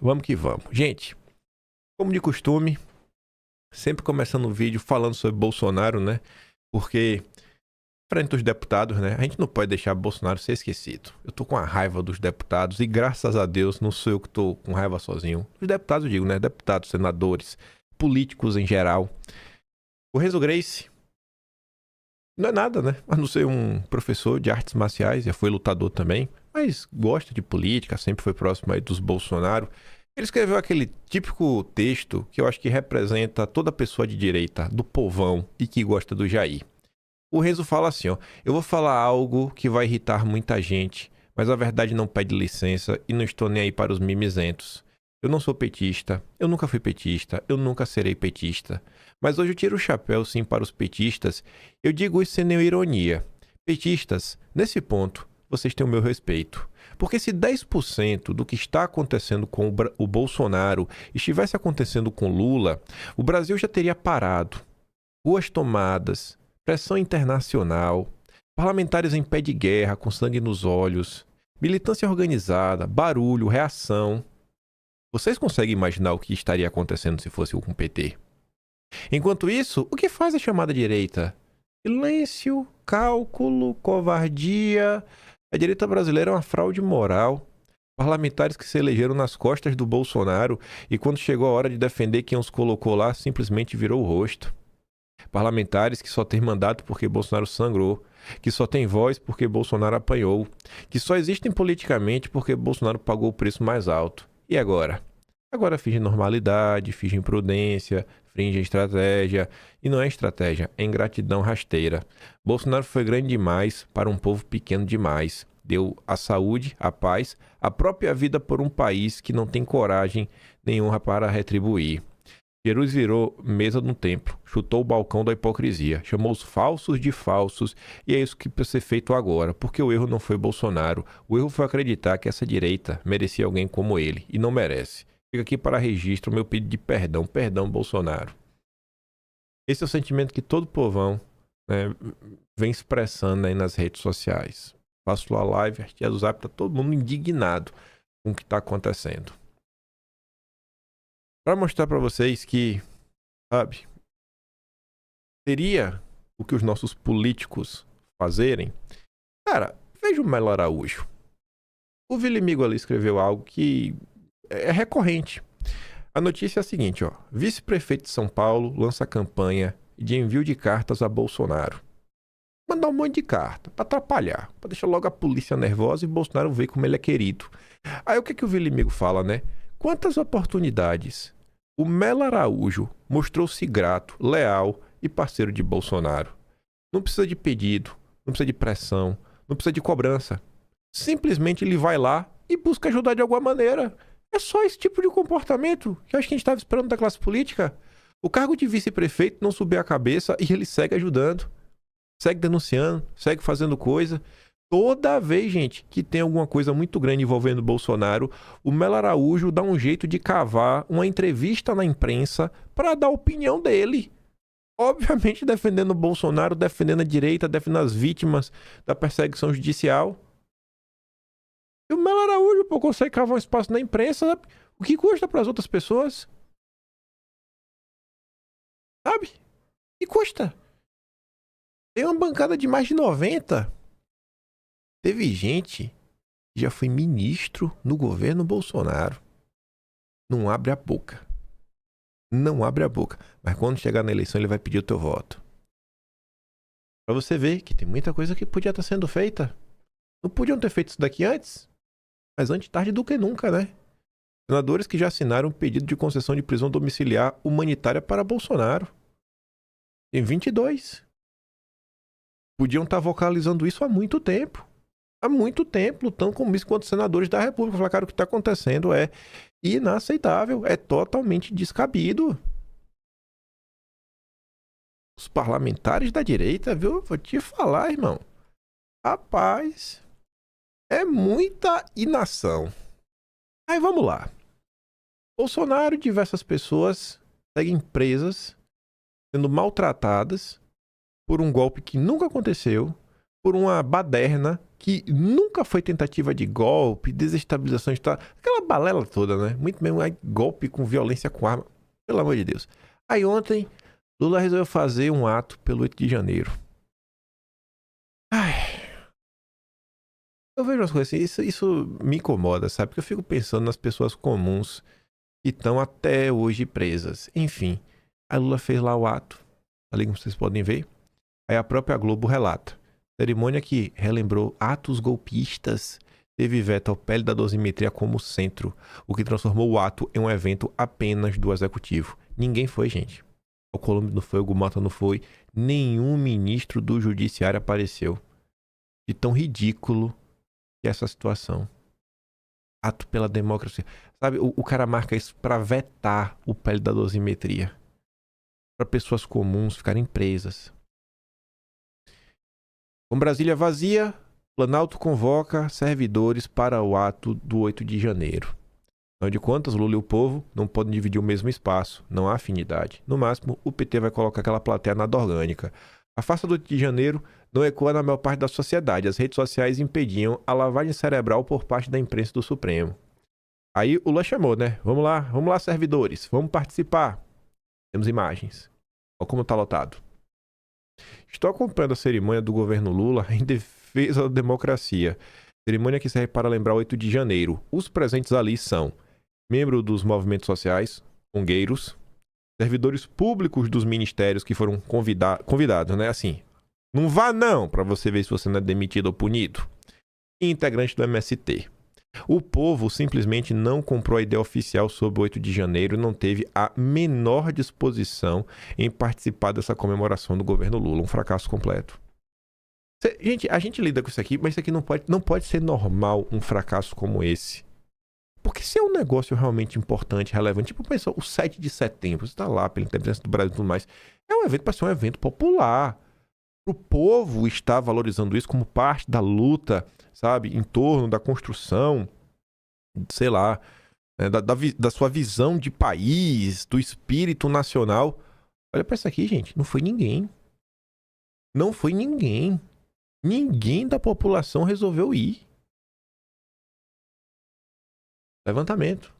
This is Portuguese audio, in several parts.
Vamos que vamos. Gente, como de costume, sempre começando o vídeo falando sobre Bolsonaro, né? Porque, frente aos deputados, né? A gente não pode deixar Bolsonaro ser esquecido. Eu tô com a raiva dos deputados e, graças a Deus, não sou eu que tô com raiva sozinho. Os deputados, eu digo, né? Deputados, senadores, políticos em geral. O Renzo Grace não é nada, né? A não ser um professor de artes marciais, já foi lutador também, mas gosta de política, sempre foi próximo aí dos Bolsonaro. Ele escreveu aquele típico texto que eu acho que representa toda pessoa de direita, do povão e que gosta do Jair. O Renzo fala assim, ó, eu vou falar algo que vai irritar muita gente, mas a verdade não pede licença e não estou nem aí para os mimizentos. Eu não sou petista, eu nunca fui petista, eu nunca serei petista. Mas hoje eu tiro o chapéu sim para os petistas, eu digo isso sem nenhuma ironia. Petistas, nesse ponto, vocês têm o meu respeito. Porque se 10% do que está acontecendo com o Bolsonaro estivesse acontecendo com Lula, o Brasil já teria parado. Ruas tomadas, pressão internacional, parlamentares em pé de guerra com sangue nos olhos, militância organizada, barulho, reação. Vocês conseguem imaginar o que estaria acontecendo se fosse com o PT? Enquanto isso, o que faz a chamada direita? Silêncio, cálculo, covardia. A direita brasileira é uma fraude moral. Parlamentares que se elegeram nas costas do Bolsonaro e quando chegou a hora de defender quem os colocou lá, simplesmente virou o rosto. Parlamentares que só têm mandato porque Bolsonaro sangrou, que só têm voz porque Bolsonaro apanhou, que só existem politicamente porque Bolsonaro pagou o preço mais alto. E agora? Agora fingem normalidade, fingem prudência, fingem estratégia. E não é estratégia, é ingratidão rasteira. Bolsonaro foi grande demais para um povo pequeno demais. Deu a saúde, a paz, a própria vida por um país que não tem coragem nem honra para retribuir. Jesus virou mesa no templo, chutou o balcão da hipocrisia, chamou os falsos de falsos e é isso que precisa ser feito agora, porque o erro não foi Bolsonaro, o erro foi acreditar que essa direita merecia alguém como ele e não merece. Fica aqui para registro o meu pedido de perdão, perdão Bolsonaro. Esse é o sentimento que todo povão, né, vem expressando aí nas redes sociais. Faço a live, a do Zap, tá todo mundo indignado com o que está acontecendo. Para mostrar para vocês que, sabe, seria o que os nossos políticos fazerem. Cara, veja o Melo Araújo. O Vilimigo ali escreveu algo que é recorrente. A notícia é a seguinte, ó. Vice-prefeito de São Paulo lança campanha de envio de cartas a Bolsonaro. Mandar um monte de carta para atrapalhar, para deixar logo a polícia nervosa e Bolsonaro ver como ele é querido. Aí o que o Vilimigo fala, né? Quantas oportunidades o Melo Araújo mostrou-se grato, leal e parceiro de Bolsonaro. Não precisa de pedido, não precisa de pressão, não precisa de cobrança. Simplesmente ele vai lá e busca ajudar de alguma maneira. É só esse tipo de comportamento que eu acho que a gente estava esperando da classe política. O cargo de vice-prefeito não subiu a cabeça e ele segue ajudando, segue denunciando, segue fazendo coisa. Toda vez, gente, que tem alguma coisa muito grande envolvendo o Bolsonaro, o Melo Araújo dá um jeito de cavar uma entrevista na imprensa para dar a opinião dele. Obviamente defendendo o Bolsonaro, defendendo a direita, defendendo as vítimas da perseguição judicial. E o Melo Araújo, pô, consegue cavar um espaço na imprensa, sabe? O que custa para as outras pessoas? Sabe? O que custa? Tem uma bancada de mais de 90. Teve gente que já foi ministro no governo Bolsonaro. Não abre a boca. Não abre a boca. Mas quando chegar na eleição ele vai pedir o teu voto. Pra você ver que tem muita coisa que podia estar sendo feita. Não podiam ter feito isso daqui antes? Mas antes tarde do que nunca, né? Senadores que já assinaram um pedido de concessão de prisão domiciliar humanitária para Bolsonaro. Tem 22. Podiam estar vocalizando isso há muito tempo. Há muito tempo, lutando com isso enquanto senadores da República. Falar, cara, o que está acontecendo é inaceitável, é totalmente descabido. Os parlamentares da direita, viu? Vou te falar, irmão. Rapaz, é muita inação. Aí vamos lá. Bolsonaro e diversas pessoas seguem presas, sendo maltratadas por um golpe que nunca aconteceu, por uma baderna que nunca foi tentativa de golpe, desestabilização de Estado, aquela balela toda, né? Muito mesmo, aí, golpe com violência com arma, pelo amor de Deus. Aí ontem, Lula resolveu fazer um ato pelo 8 de janeiro. Ai, eu vejo umas coisas assim, isso me incomoda, sabe? Porque eu fico pensando nas pessoas comuns que estão até hoje presas. Enfim, a Lula fez lá o ato, ali como vocês podem ver. Aí a própria Globo relata. Cerimônia que relembrou atos golpistas teve veto ao pele da dosimetria como centro, o que transformou o ato em um evento apenas do executivo. Ninguém foi, gente. O Colombo não foi, o Gumata não foi, nenhum ministro do judiciário apareceu. De tão ridículo que é essa situação. Ato pela democracia. Sabe, o cara marca isso pra vetar o pele da dosimetria. Para pessoas comuns ficarem presas. Com Brasília vazia, Planalto convoca servidores para o ato do 8 de janeiro. Afinal de contas, Lula e o povo não podem dividir o mesmo espaço, não há afinidade. No máximo, o PT vai colocar aquela plateia nada orgânica. A farsa do 8 de janeiro não ecoa na maior parte da sociedade. As redes sociais impediam a lavagem cerebral por parte da imprensa do Supremo. Aí o Lula chamou, né? Vamos lá, servidores, vamos participar. Temos imagens. Olha como tá lotado. Estou acompanhando a cerimônia do governo Lula em defesa da democracia. Cerimônia que serve para lembrar o 8 de janeiro. Os presentes ali são membros dos movimentos sociais, congueiros, servidores públicos dos ministérios que foram convidados, né? Assim, não vá não, para você ver se você não é demitido ou punido. E integrante do MST. O povo simplesmente não comprou a ideia oficial sobre o 8 de janeiro e não teve a menor disposição em participar dessa comemoração do governo Lula. Um fracasso completo. Gente, a gente lida com isso aqui, mas isso aqui não pode ser normal, um fracasso como esse. Porque se é um negócio realmente importante, relevante, tipo, pensa, o 7 de setembro, você está lá pela independência do Brasil e tudo mais, é um evento para ser um evento popular. O povo está valorizando isso como parte da luta, sabe, em torno da construção, sei lá, né, da sua visão de país, do espírito nacional. Olha para isso aqui, gente, não foi ninguém. Não foi ninguém. Ninguém da população resolveu ir. Levantamento.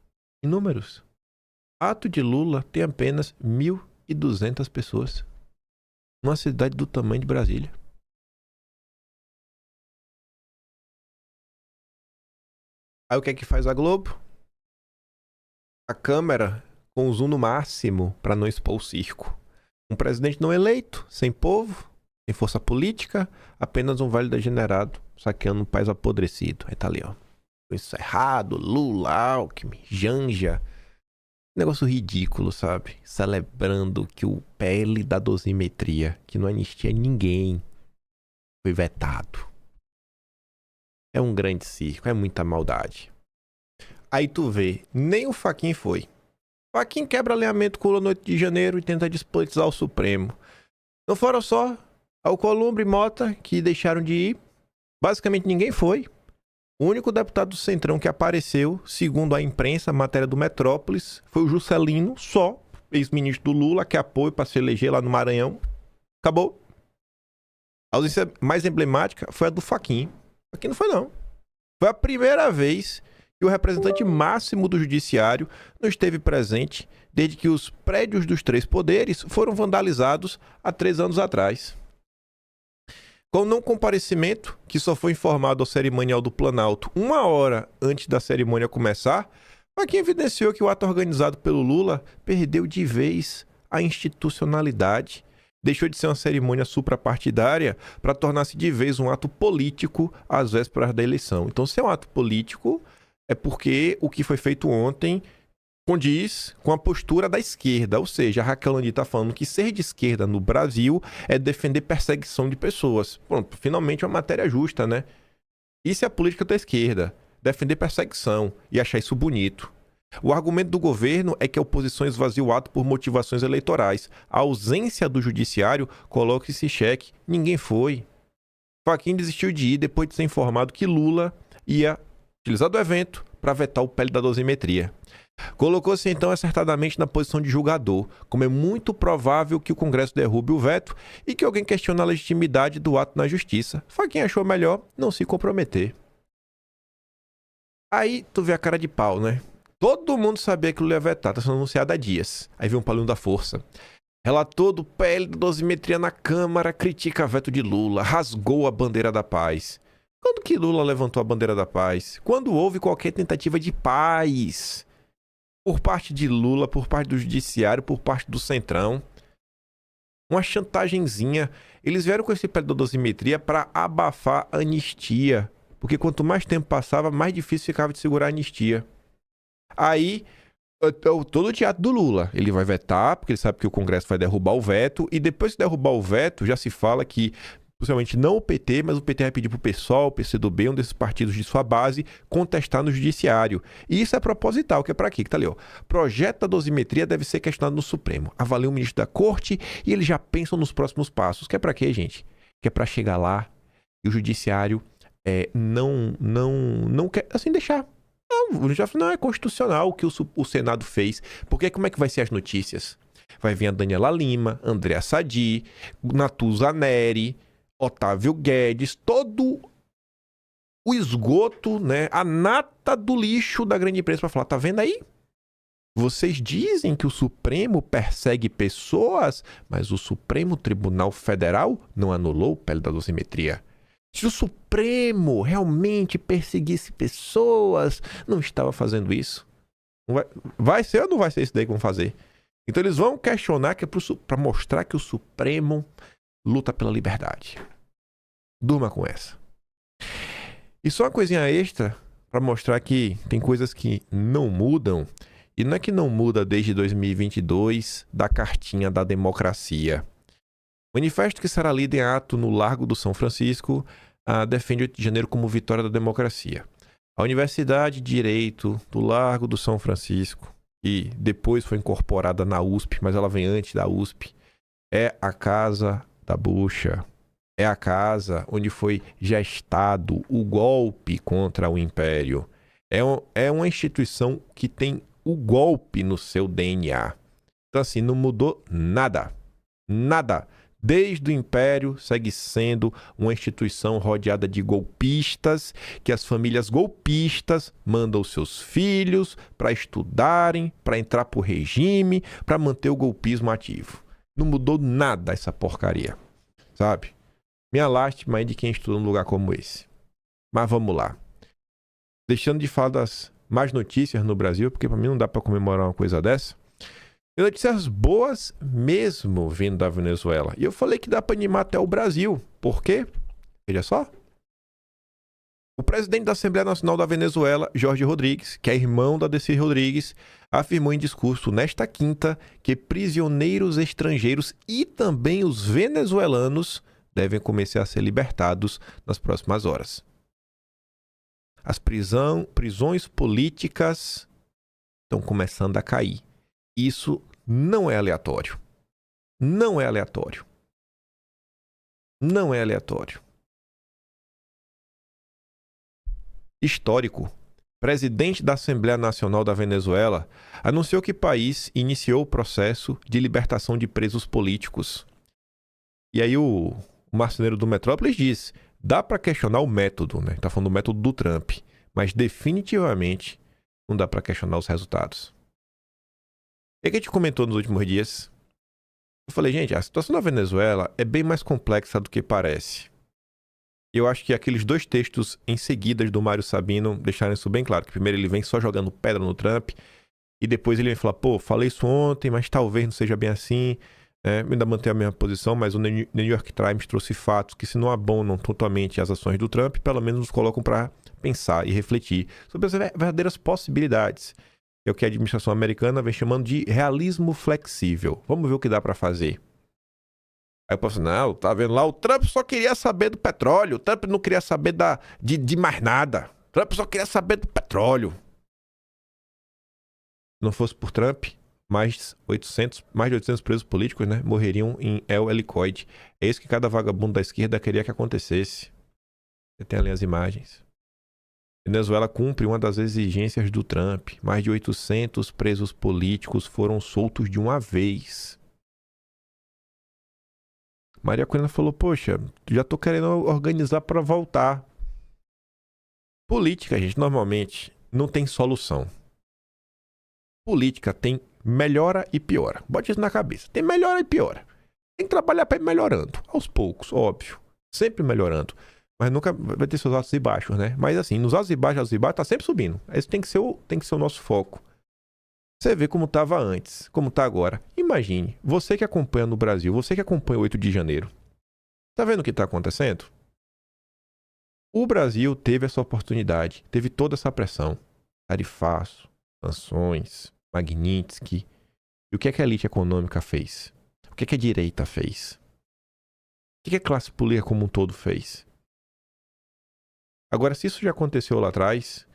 Em números. Ato de Lula tem apenas 1.200 pessoas. Numa cidade do tamanho de Brasília. Aí o que é que faz a Globo? A câmera com o zoom no máximo para não expor o circo. Um presidente não eleito, sem povo, sem força política, apenas um vale degenerado, saqueando um país apodrecido. Aí tá ali, ó. Isso errado, Lula, Alckmin, Janja. Negócio ridículo, sabe? Celebrando que o PL da dosimetria, que não anistia ninguém, foi vetado. É um grande circo, é muita maldade. Aí tu vê, nem o Fachin foi. Fachin quebra alinhamento com o Lula no 8 de janeiro e tenta despolitizar o Supremo. Não foram só Alcolumbre e Mota que deixaram de ir. Basicamente ninguém foi. O único deputado do Centrão que apareceu, segundo a imprensa, a matéria do Metrópolis, foi o Juscelino, só, ex-ministro do Lula, que apoio para se eleger lá no Maranhão. Acabou. A ausência mais emblemática foi a do Fachin. Aqui não foi, não. Foi a primeira vez que o representante máximo do judiciário não esteve presente desde que os prédios dos 3 poderes foram vandalizados há 3 anos atrás. Com o não comparecimento, que só foi informado ao cerimonial do Planalto 1 hora antes da cerimônia começar, Fachin evidenciou que o ato organizado pelo Lula perdeu de vez a institucionalidade. Deixou de ser uma cerimônia suprapartidária para tornar-se de vez um ato político às vésperas da eleição. Então, se é um ato político, é porque o que foi feito ontem condiz com a postura da esquerda. Ou seja, a Raquel Landi está falando que ser de esquerda no Brasil é defender perseguição de pessoas. Pronto, finalmente uma matéria justa, né? Isso é a política da esquerda. Defender perseguição e achar isso bonito. O argumento do governo é que a oposição esvazia o ato por motivações eleitorais. A ausência do judiciário coloca esse cheque. Ninguém foi. Fachin desistiu de ir depois de ser informado que Lula ia utilizar do evento para vetar o PL da dosimetria. Colocou-se então acertadamente na posição de julgador, como é muito provável que o Congresso derrube o veto e que alguém questione a legitimidade do ato na justiça. Foi quem achou melhor não se comprometer. Aí tu vê a cara de pau, né? Todo mundo sabia que o Lula ia vetar, tá sendo anunciado há dias. Aí vem um Paulinho da Força. Relator do PL de dosimetria na Câmara critica veto de Lula, rasgou a bandeira da paz. Quando que Lula levantou a bandeira da paz? Quando houve qualquer tentativa de paz. Por parte de Lula, por parte do Judiciário, por parte do Centrão. Uma chantagenzinha. Eles vieram com esse PL da dosimetria para abafar a anistia. Porque quanto mais tempo passava, mais difícil ficava de segurar a anistia. Aí, todo o teatro do Lula, ele vai vetar, porque ele sabe que o Congresso vai derrubar o veto, e depois de derrubar o veto, já se fala que, possivelmente não o PT, mas o PT vai pedir pro PSOL, o PCdoB, um desses partidos de sua base, contestar no Judiciário. E isso é proposital, que é para quê? Que tá ali, ó. Projeto da dosimetria deve ser questionado no Supremo. Avalia o ministro da Corte e eles já pensam nos próximos passos. Que é para quê, gente? Que é para chegar lá e o Judiciário não quer, assim, deixar. Não é constitucional o que o Senado fez. Porque como é que vai ser as notícias? Vai vir a Daniela Lima, Andréa Sadi, Natuza Neri, Otávio Guedes, todo o esgoto, né? A nata do lixo da grande imprensa para falar, tá vendo aí? Vocês dizem que o Supremo persegue pessoas, mas o Supremo Tribunal Federal não anulou o PL da dosimetria. Se o Supremo realmente perseguisse pessoas, não estava fazendo isso. Vai ser ou não vai ser isso daí que vão fazer? Então eles vão questionar que é para mostrar que o Supremo luta pela liberdade. Durma com essa. E só uma coisinha extra para mostrar que tem coisas que não mudam. E não é que não muda desde 2022 da cartinha da democracia. Manifesto que será lido em ato no Largo do São Francisco defende 8 de janeiro como vitória da democracia. A Universidade de Direito do Largo do São Francisco, que depois foi incorporada na USP, mas ela vem antes da USP, é a casa da bucha. É a casa onde foi gestado o golpe contra o Império. É uma instituição que tem o golpe no seu DNA. Então, assim, não mudou nada. Nada. Desde o Império, segue sendo uma instituição rodeada de golpistas, que as famílias golpistas mandam seus filhos para estudarem, para entrar pro regime, para manter o golpismo ativo. Não mudou nada essa porcaria, sabe? Minha lástima aí de quem estuda num lugar como esse. Mas vamos lá. Deixando de falar das más notícias no Brasil, porque para mim não dá para comemorar uma coisa dessa. E notícias boas mesmo vindo da Venezuela. E eu falei que dá para animar até o Brasil. Por quê? Veja só. O presidente da Assembleia Nacional da Venezuela, Jorge Rodrigues, que é irmão da Deci Rodrigues, afirmou em discurso nesta quinta que prisioneiros estrangeiros e também os venezuelanos devem começar a ser libertados nas próximas horas. As prisões políticas estão começando a cair. Isso não é aleatório. Não é aleatório. Não é aleatório. Histórico. Presidente da Assembleia Nacional da Venezuela anunciou que o país iniciou o processo de libertação de presos políticos. E aí o marceneiro do Metrópolis diz, dá para questionar o método, né? Tá falando do método do Trump, mas definitivamente não dá para questionar os resultados. E que a gente comentou nos últimos dias, eu falei, gente, a situação da Venezuela é bem mais complexa do que parece. Eu acho que aqueles 2 textos em seguida do Mário Sabino deixaram isso bem claro, que primeiro ele vem só jogando pedra no Trump, e depois ele vem falar, pô, falei isso ontem, mas talvez não seja bem assim, ainda manter a mesma posição, mas o New York Times trouxe fatos que se não abonam totalmente as ações do Trump, pelo menos nos colocam para pensar e refletir sobre as verdadeiras possibilidades. É o que a administração americana vem chamando de realismo flexível. Vamos ver o que dá para fazer. Aí eu posso dizer, não, tá vendo lá, o Trump só queria saber do petróleo, o Trump não queria saber de mais nada. O Trump só queria saber do petróleo. Se não fosse por Trump, mais de 800 presos políticos, né, morreriam em El Helicoide. É isso que cada vagabundo da esquerda queria que acontecesse. Você tem ali as imagens. Venezuela cumpre uma das exigências do Trump. Mais de 800 presos políticos foram soltos de uma vez. Maria Corina falou, poxa, já tô querendo organizar para voltar. Política, gente, normalmente não tem solução. Política tem melhora e piora. Bote isso na cabeça. Tem melhora e piora. Tem que trabalhar para ir melhorando. Aos poucos, óbvio. Sempre melhorando. Mas nunca vai ter seus altos e baixos, né? Mas assim, nos altos e baixos, tá sempre subindo. Esse tem que ser o nosso foco. Você vê como estava antes, como está agora. Imagine, você que acompanha no Brasil, você que acompanha o 8 de janeiro. Tá vendo o que está acontecendo? O Brasil teve essa oportunidade, teve toda essa pressão. Tarifaço, sanções, Magnitsky. E o que é que a elite econômica fez? O que é que a direita fez? O que é que a classe política como um todo fez? Agora, se isso já aconteceu lá atrás,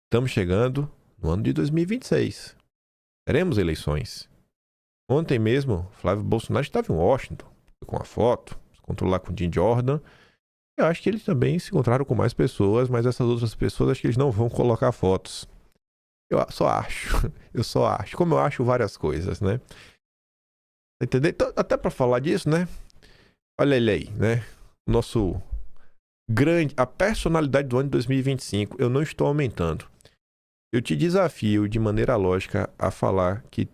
estamos chegando no ano de 2026. Teremos eleições. Ontem mesmo, Flávio Bolsonaro estava em Washington, com a foto, se encontrou lá com o Jim Jordan. Eu acho que eles também se encontraram com mais pessoas, mas essas outras pessoas, acho que eles não vão colocar fotos. Eu só acho. Como eu acho várias coisas, né? Entendeu? Então, até para falar disso, né? Olha ele aí, né? Nosso a personalidade do ano de 2025. Eu não estou aumentando. Eu te desafio de maneira lógica a falar que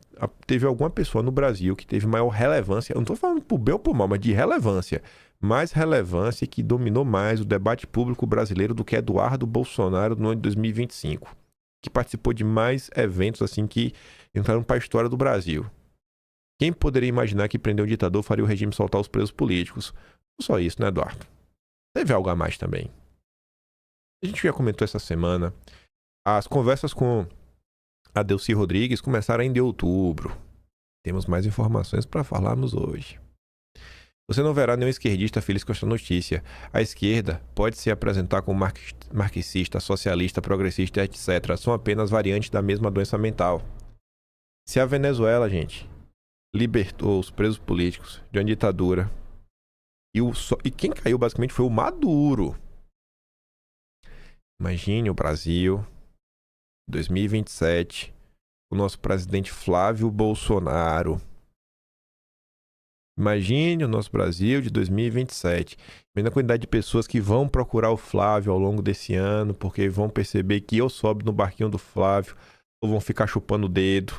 teve alguma pessoa no Brasil que teve maior relevância. Eu não estou falando por bem ou por mal, mas de relevância. Mais relevância que dominou mais o debate público brasileiro do que Eduardo Bolsonaro no ano de 2025. Que participou de mais eventos assim que entraram para a história do Brasil. Quem poderia imaginar que prender um ditador faria o regime soltar os presos políticos? Não só isso, né, Eduardo? Teve algo a mais também. A gente já comentou essa semana. As conversas com a Delcy Rodrigues começaram ainda em outubro. Temos mais informações para falarmos hoje. Você não verá nenhum esquerdista feliz com esta notícia. A esquerda pode se apresentar como marxista, socialista, progressista, etc. São apenas variantes da mesma doença mental. Se a Venezuela, gente, libertou os presos políticos de uma ditadura e quem caiu basicamente foi o Maduro. Imagine o Brasil, 2027, o nosso presidente Flávio Bolsonaro. Imagine o nosso Brasil de 2027. Vendo a quantidade de pessoas que vão procurar o Flávio ao longo desse ano, porque vão perceber que eu sobe no barquinho do Flávio, ou vão ficar chupando o dedo.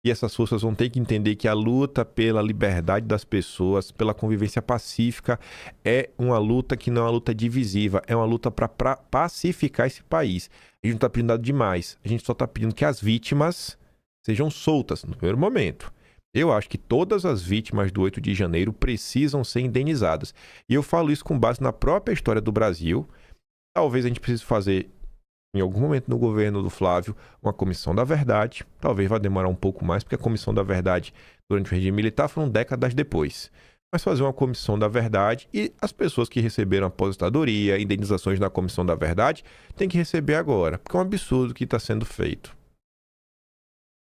E essas forças vão ter que entender que a luta pela liberdade das pessoas, pela convivência pacífica, é uma luta que não é uma luta divisiva, é uma luta para pacificar esse país. A gente não está pedindo nada demais, a gente só está pedindo que as vítimas sejam soltas no primeiro momento. Eu acho que todas as vítimas do 8 de janeiro precisam ser indenizadas. E eu falo isso com base na própria história do Brasil. Talvez a gente precise fazer, em algum momento no governo do Flávio, uma comissão da verdade. Talvez vá demorar um pouco mais, porque a comissão da verdade durante o regime militar foram décadas depois. Mas fazer uma comissão da verdade e as pessoas que receberam aposentadoria, indenizações na comissão da verdade, têm que receber agora, porque é um absurdo o que está sendo feito.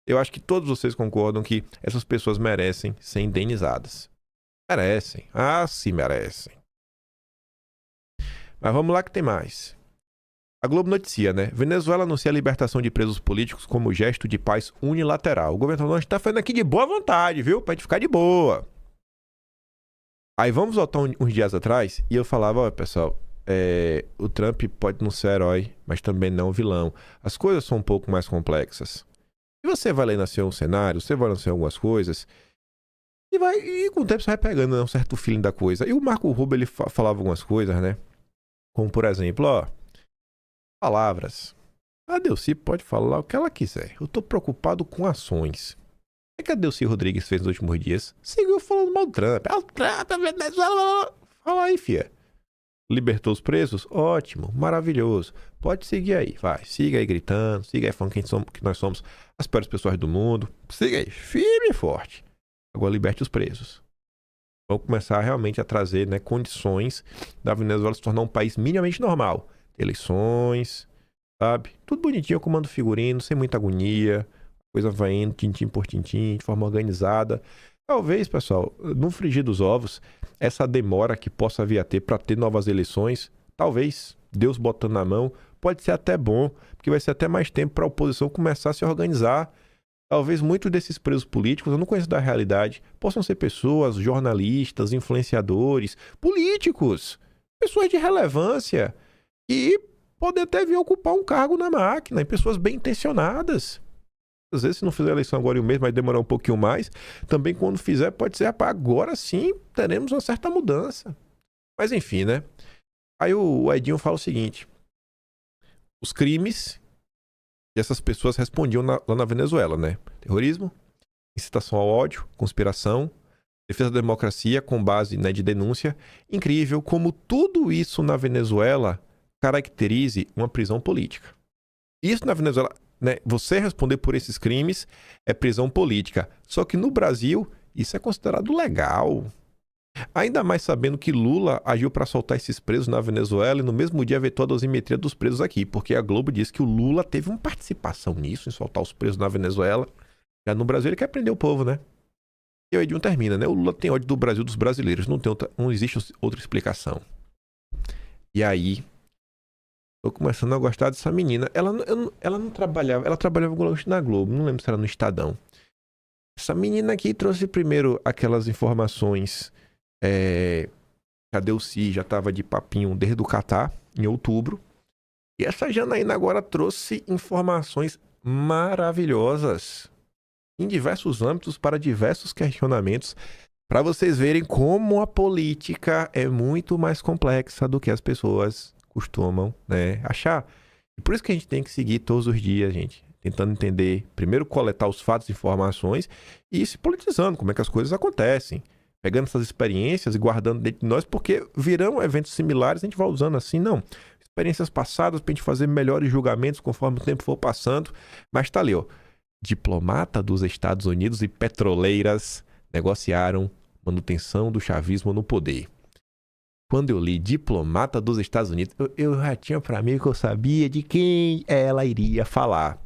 Eu acho que todos vocês concordam que essas pessoas merecem ser indenizadas. Merecem. Ah, sim, merecem. Mas vamos lá que tem mais. A Globo noticia, né? Venezuela anuncia a libertação de presos políticos como gesto de paz unilateral. O governo não está fazendo aqui de boa vontade, viu? Pra gente ficar de boa. Aí vamos voltar uns dias atrás e eu falava, ó, pessoal, o Trump pode não ser herói, mas também não vilão. As coisas são um pouco mais complexas. E você vai ler nascer um cenário, você vai nascer algumas coisas, e com o tempo você vai pegando, né, um certo feeling da coisa. E o Marco Rubio, ele falava algumas coisas, né? Como, por exemplo, ó, palavras. A Delcy pode falar o que ela quiser. Eu tô preocupado com ações. O que a Delcy Rodrigues fez nos últimos dias? Seguiu falando mal do Trump. Ah, o Trump, a Venezuela. Fala aí, fia. Libertou os presos? Ótimo, maravilhoso. Pode seguir aí, vai. Siga aí gritando, siga aí falando que nós somos as piores pessoas do mundo. Siga aí, firme e forte. Agora liberte os presos. Vamos começar realmente a trazer, né, condições da Venezuela se tornar um país minimamente normal. Eleições, sabe? Tudo bonitinho, comando figurino, sem muita agonia. A coisa vai indo, tintim por tintim, de forma organizada. Talvez, pessoal, no frigir dos ovos, essa demora que possa vir a ter para ter novas eleições, talvez, Deus botando na mão, pode ser até bom, porque vai ser até mais tempo para a oposição começar a se organizar. Talvez muitos desses presos políticos, eu não conheço da realidade, possam ser pessoas, jornalistas, influenciadores, políticos, pessoas de relevância, e podem até vir ocupar um cargo na máquina, e pessoas bem intencionadas. Às vezes, se não fizer a eleição agora em um mês, vai demorar um pouquinho mais. Também, quando fizer, pode ser, rapaz, agora sim teremos uma certa mudança. Mas, enfim, né? Aí o Edinho fala o seguinte: os crimes que essas pessoas respondiam lá na Venezuela, né? Terrorismo, incitação ao ódio, conspiração, defesa da democracia com base, né, de denúncia. Incrível como tudo isso na Venezuela caracterize uma prisão política. Isso na Venezuela, né, você responder por esses crimes é prisão política. Só que no Brasil, isso é considerado legal. Ainda mais sabendo que Lula agiu para soltar esses presos na Venezuela e no mesmo dia vetou a dosimetria dos presos aqui, porque a Globo disse que o Lula teve uma participação nisso, em soltar os presos na Venezuela. Já no Brasil ele quer prender o povo, né? E o Edinho termina, né? O Lula tem ódio do Brasil, dos brasileiros, não existe outra explicação. E aí, tô começando a gostar dessa menina. Ela não trabalhava, ela trabalhava na Globo, não lembro se era no Estadão. Essa menina aqui trouxe primeiro aquelas informações. A Delcy já estava de papinho desde o Catar, em outubro. E essa Janaína agora trouxe informações maravilhosas em diversos âmbitos para diversos questionamentos, para vocês verem como a política é muito mais complexa do que as pessoas costumam, né, achar. E por isso que a gente tem que seguir todos os dias, gente, tentando entender, primeiro coletar os fatos e informações e se politizando, como é que as coisas acontecem. Pegando essas experiências e guardando dentro de nós, porque virão eventos similares, a gente vai usando assim, não. Experiências passadas para a gente fazer melhores julgamentos conforme o tempo for passando. Mas tá ali, ó. Diplomata dos Estados Unidos e petroleiras negociaram manutenção do chavismo no poder. Quando eu li diplomata dos Estados Unidos, eu já tinha para mim que eu sabia de quem ela iria falar.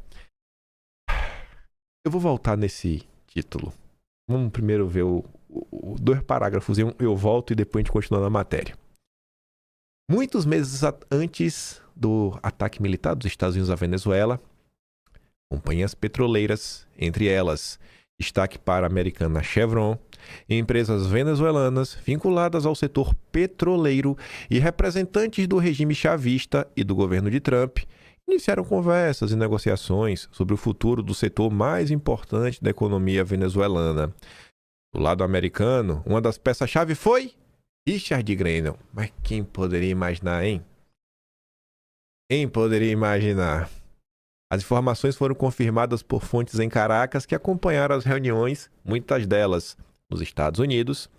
Eu vou voltar nesse título. Vamos primeiro ver dois parágrafos, eu volto e depois a gente continua na matéria. Muitos meses antes do ataque militar dos Estados Unidos à Venezuela, companhias petroleiras, entre elas destaque para a americana Chevron, empresas venezuelanas vinculadas ao setor petroleiro e representantes do regime chavista e do governo de Trump, iniciaram conversas e negociações sobre o futuro do setor mais importante da economia venezuelana. Do lado americano, uma das peças-chave foi Richard Grenell. Mas quem poderia imaginar, hein? Quem poderia imaginar? As informações foram confirmadas por fontes em Caracas que acompanharam as reuniões, muitas delas nos Estados Unidos.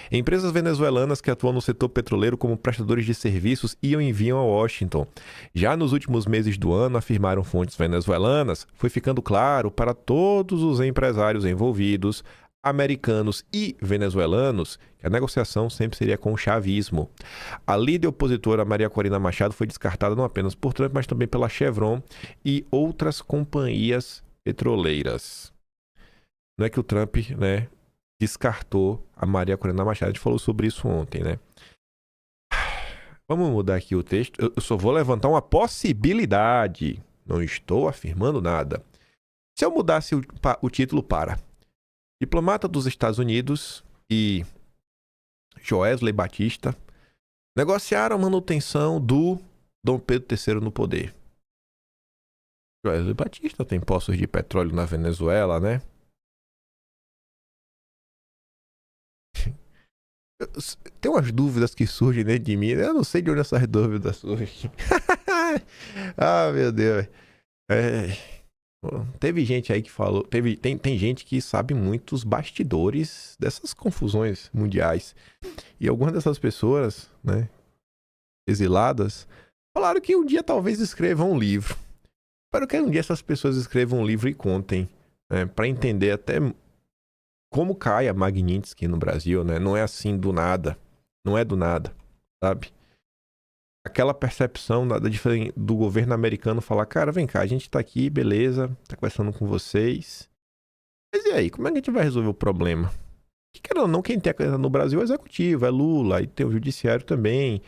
Empresas venezuelanas que atuam no setor petroleiro como prestadores de serviços iam e vinham a Washington. Já nos últimos meses do ano, afirmaram fontes venezuelanas, foi ficando claro para todos os empresários envolvidos, americanos e venezuelanos, que a negociação sempre seria com o chavismo. A líder opositora Maria Corina Machado foi descartada não apenas por Trump, mas também pela Chevron e outras companhias petroleiras. Não é que o Trump, né, descartou a Maria Corina Machado, a gente falou sobre isso ontem, né? Vamos mudar aqui o texto. Eu só vou levantar uma possibilidade. Não estou afirmando nada. Se eu mudasse o título para Diplomata dos Estados Unidos e Joesley Batista negociaram a manutenção do Dom Pedro III no poder. Joesley Batista tem poços de petróleo na Venezuela, né? Tem umas dúvidas que surgem dentro de mim. Eu não sei de onde essas dúvidas surgem. Ah, meu Deus. Teve gente aí que falou. Tem gente que sabe muitos bastidores dessas confusões mundiais. E algumas dessas pessoas, né, exiladas, falaram que um dia talvez escrevam um livro. Espero que um dia essas pessoas escrevam um livro e contem, né, para entender até como cai a Magnitsky no Brasil, né? Não é assim do nada. Não é do nada, sabe? Aquela percepção do governo americano falar, cara, vem cá, a gente tá aqui, beleza, tá conversando com vocês. Mas e aí, como é que a gente vai resolver o problema? Que quer ou não, quem tem a caneta no Brasil é o executivo, é Lula, e tem o judiciário também.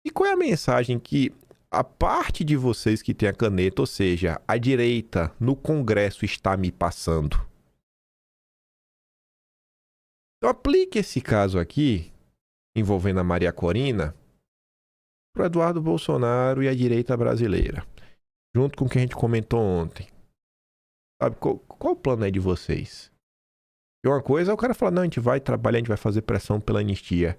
E qual é a mensagem que a parte de vocês que tem a caneta, ou seja, a direita no Congresso está me passando. Então aplique esse caso aqui, envolvendo a Maria Corina, para o Eduardo Bolsonaro e a direita brasileira. Junto com o que a gente comentou ontem. Sabe, qual o plano aí de vocês? E uma coisa é o cara falar, não, a gente vai trabalhar, a gente vai fazer pressão pela anistia.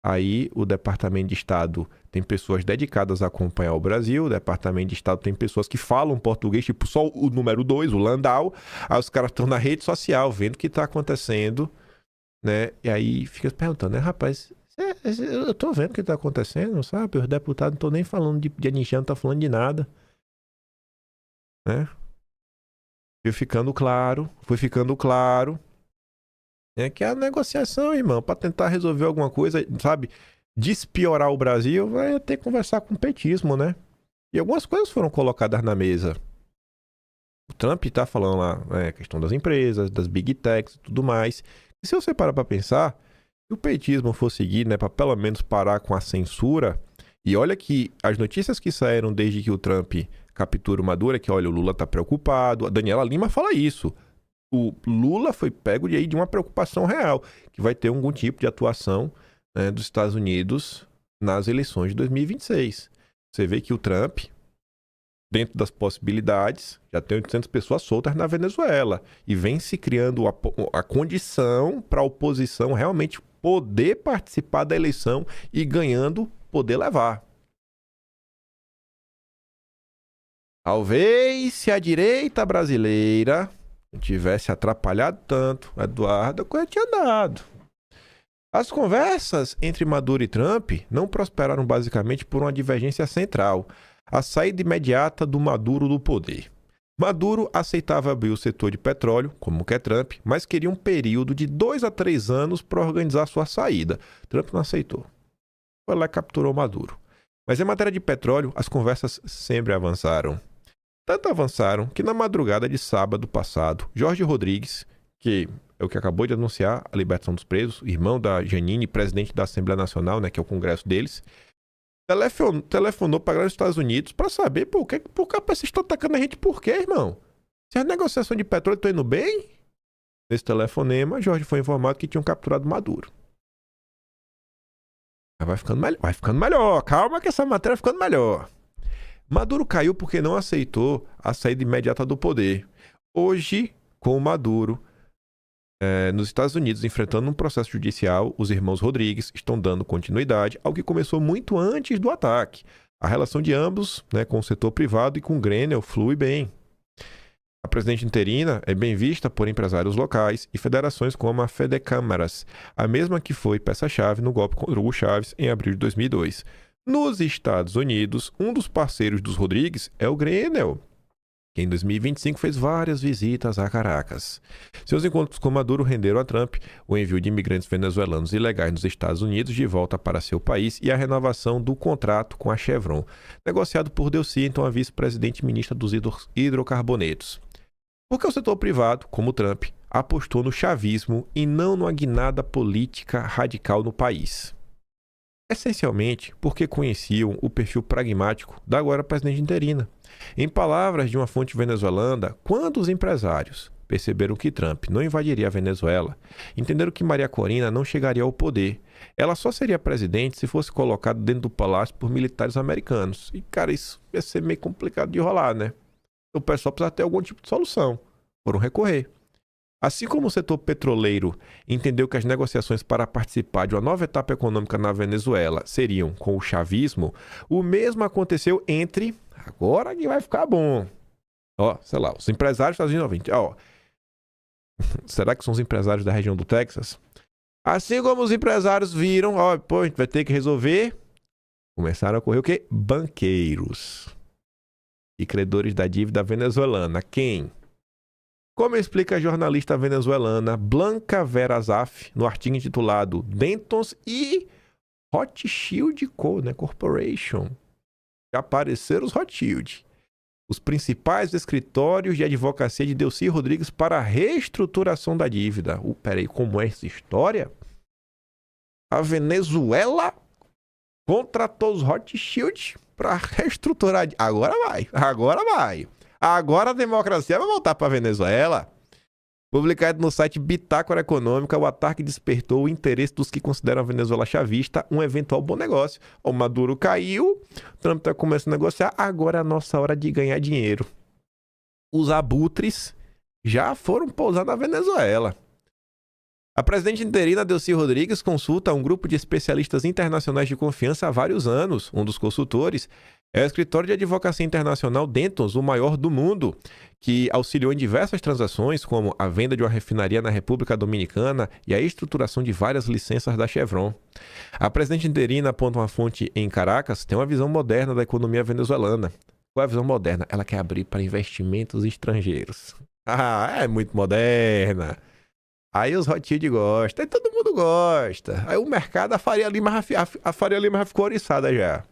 Aí o Departamento de Estado tem pessoas dedicadas a acompanhar o Brasil, o Departamento de Estado tem pessoas que falam português, tipo só o número 2, o Landau. Aí os caras estão na rede social vendo o que está acontecendo, né? E aí fica perguntando, né, rapaz, eu tô vendo o que está acontecendo, sabe? Os deputados não estão nem falando de anistia, não estão falando de nada, né? Foi ficando claro, né, que a negociação, irmão, para tentar resolver alguma coisa, sabe, despiorar o Brasil, vai ter que conversar com o petismo, né? E algumas coisas foram colocadas na mesa. O Trump tá falando lá, né, questão das empresas, das big techs e tudo mais. E se você parar para pensar, se o petismo for seguir, né, para pelo menos parar com a censura, e olha que as notícias que saíram desde que o Trump captura o Maduro é que, olha, o Lula tá preocupado, a Daniela Lima fala isso. O Lula foi pego de uma preocupação real, que vai ter algum tipo de atuação, né, dos Estados Unidos nas eleições de 2026. Você vê que o Trump, dentro das possibilidades, já tem 800 pessoas soltas na Venezuela. E vem se criando a condição para a oposição realmente poder participar da eleição e ganhando, poder levar. Talvez se a direita brasileira não tivesse atrapalhado tanto, Eduardo, a coisa tinha dado. As conversas entre Maduro e Trump não prosperaram basicamente por uma divergência central, a saída imediata do Maduro do poder. Maduro aceitava abrir o setor de petróleo, como quer Trump, mas queria um período de 2 a 3 anos para organizar sua saída. Trump não aceitou. Foi lá e capturou Maduro. Mas em matéria de petróleo, as conversas sempre avançaram. Tanto avançaram que na madrugada de sábado passado, Jorge Rodrigues, que é o que acabou de anunciar a libertação dos presos, irmão da Janine, presidente da Assembleia Nacional, né, que é o congresso deles, telefonou para os Estados Unidos para saber por que vocês estão atacando a gente por quê, irmão? Se a negociação de petróleo está indo bem? Nesse telefonema, Jorge foi informado que tinham capturado Maduro. Vai ficando melhor. Calma que essa matéria vai ficando melhor. Maduro caiu porque não aceitou a saída imediata do poder. Hoje, com o Maduro nos Estados Unidos enfrentando um processo judicial, os irmãos Rodrigues estão dando continuidade ao que começou muito antes do ataque. A relação de ambos, né, com o setor privado e com o Grenell flui bem. A presidente interina é bem vista por empresários locais e federações como a Fedecâmaras, a mesma que foi peça-chave no golpe contra Hugo Chávez em abril de 2002. Nos Estados Unidos, um dos parceiros dos Rodrigues é o Grenell, que em 2025 fez várias visitas a Caracas. Seus encontros com Maduro renderam a Trump o envio de imigrantes venezuelanos ilegais nos Estados Unidos de volta para seu país e a renovação do contrato com a Chevron, negociado por Delcy, então a vice-presidente ministra dos hidrocarbonetos. Porque o setor privado, como Trump, apostou no chavismo e não numa guinada política radical no país. Essencialmente porque conheciam o perfil pragmático da agora presidente interina. Em palavras de uma fonte venezuelana, quando os empresários perceberam que Trump não invadiria a Venezuela, entenderam que Maria Corina não chegaria ao poder. Ela só seria presidente se fosse colocada dentro do palácio por militares americanos. E, cara, isso ia ser meio complicado de rolar, né? O pessoal precisa ter algum tipo de solução. Foram recorrer. Assim como o setor petroleiro entendeu que as negociações para participar de uma nova etapa econômica na Venezuela seriam com o chavismo, o mesmo aconteceu entre... Agora que vai ficar bom. Ó, sei lá, os empresários dos Estados Unidos. Ó, será que são os empresários da região do Texas? Assim como os empresários viram, ó, pô, a gente vai ter que resolver. Começaram a correr o quê? Banqueiros e credores da dívida venezuelana. Quem? Como explica a jornalista venezuelana Blanca Vera Azaf no artigo intitulado Dentons e Rothschild Corporation. Já apareceram os Rothschild, os principais escritórios de advocacia de Delcy Rodrigues para a reestruturação da dívida. Peraí, como é essa história? A Venezuela contratou os Rothschild para reestruturar. Agora vai, agora vai. Agora a democracia vai voltar para Venezuela. Publicado no site Bitácora Econômica, o ataque despertou o interesse dos que consideram a Venezuela chavista um eventual bom negócio. O Maduro caiu, Trump está começando a negociar, agora é a nossa hora de ganhar dinheiro. Os abutres já foram pousar na Venezuela. A presidente interina Delcy Rodrigues consulta um grupo de especialistas internacionais de confiança há vários anos. Um dos consultores é o escritório de advocacia internacional Dentons, o maior do mundo, que auxiliou em diversas transações, como a venda de uma refinaria na República Dominicana e a estruturação de várias licenças da Chevron. A presidente interina, aponta uma fonte em Caracas, tem uma visão moderna da economia venezuelana. Qual é a visão moderna? Ela quer abrir para investimentos estrangeiros. Ah, é muito moderna. Aí os Rothschild gostam, aí todo mundo gosta. Aí o mercado, a Faria Lima já ficou oriçada já.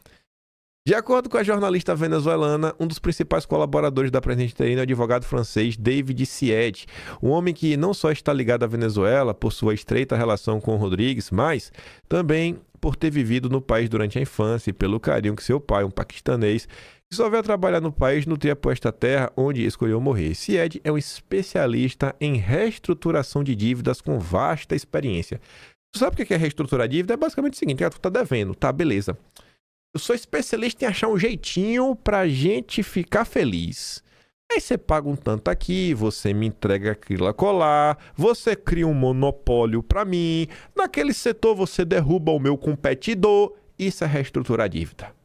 De acordo com a jornalista venezuelana, um dos principais colaboradores da presidente interina é o advogado francês David Sied, um homem que não só está ligado à Venezuela por sua estreita relação com Rodrigues, mas também por ter vivido no país durante a infância e pelo carinho que seu pai, um paquistanês, que só veio trabalhar no país, nutria por esta terra onde escolheu morrer. Sied é um especialista em reestruturação de dívidas com vasta experiência. Tu sabe o que é reestruturar dívida? É basicamente o seguinte, tu tá devendo, tá, beleza. Eu sou especialista em achar um jeitinho pra gente ficar feliz. Aí você paga um tanto aqui, você me entrega aquilo a colar, você cria um monopólio pra mim, naquele setor você derruba o meu competidor. Isso é reestruturar dívida.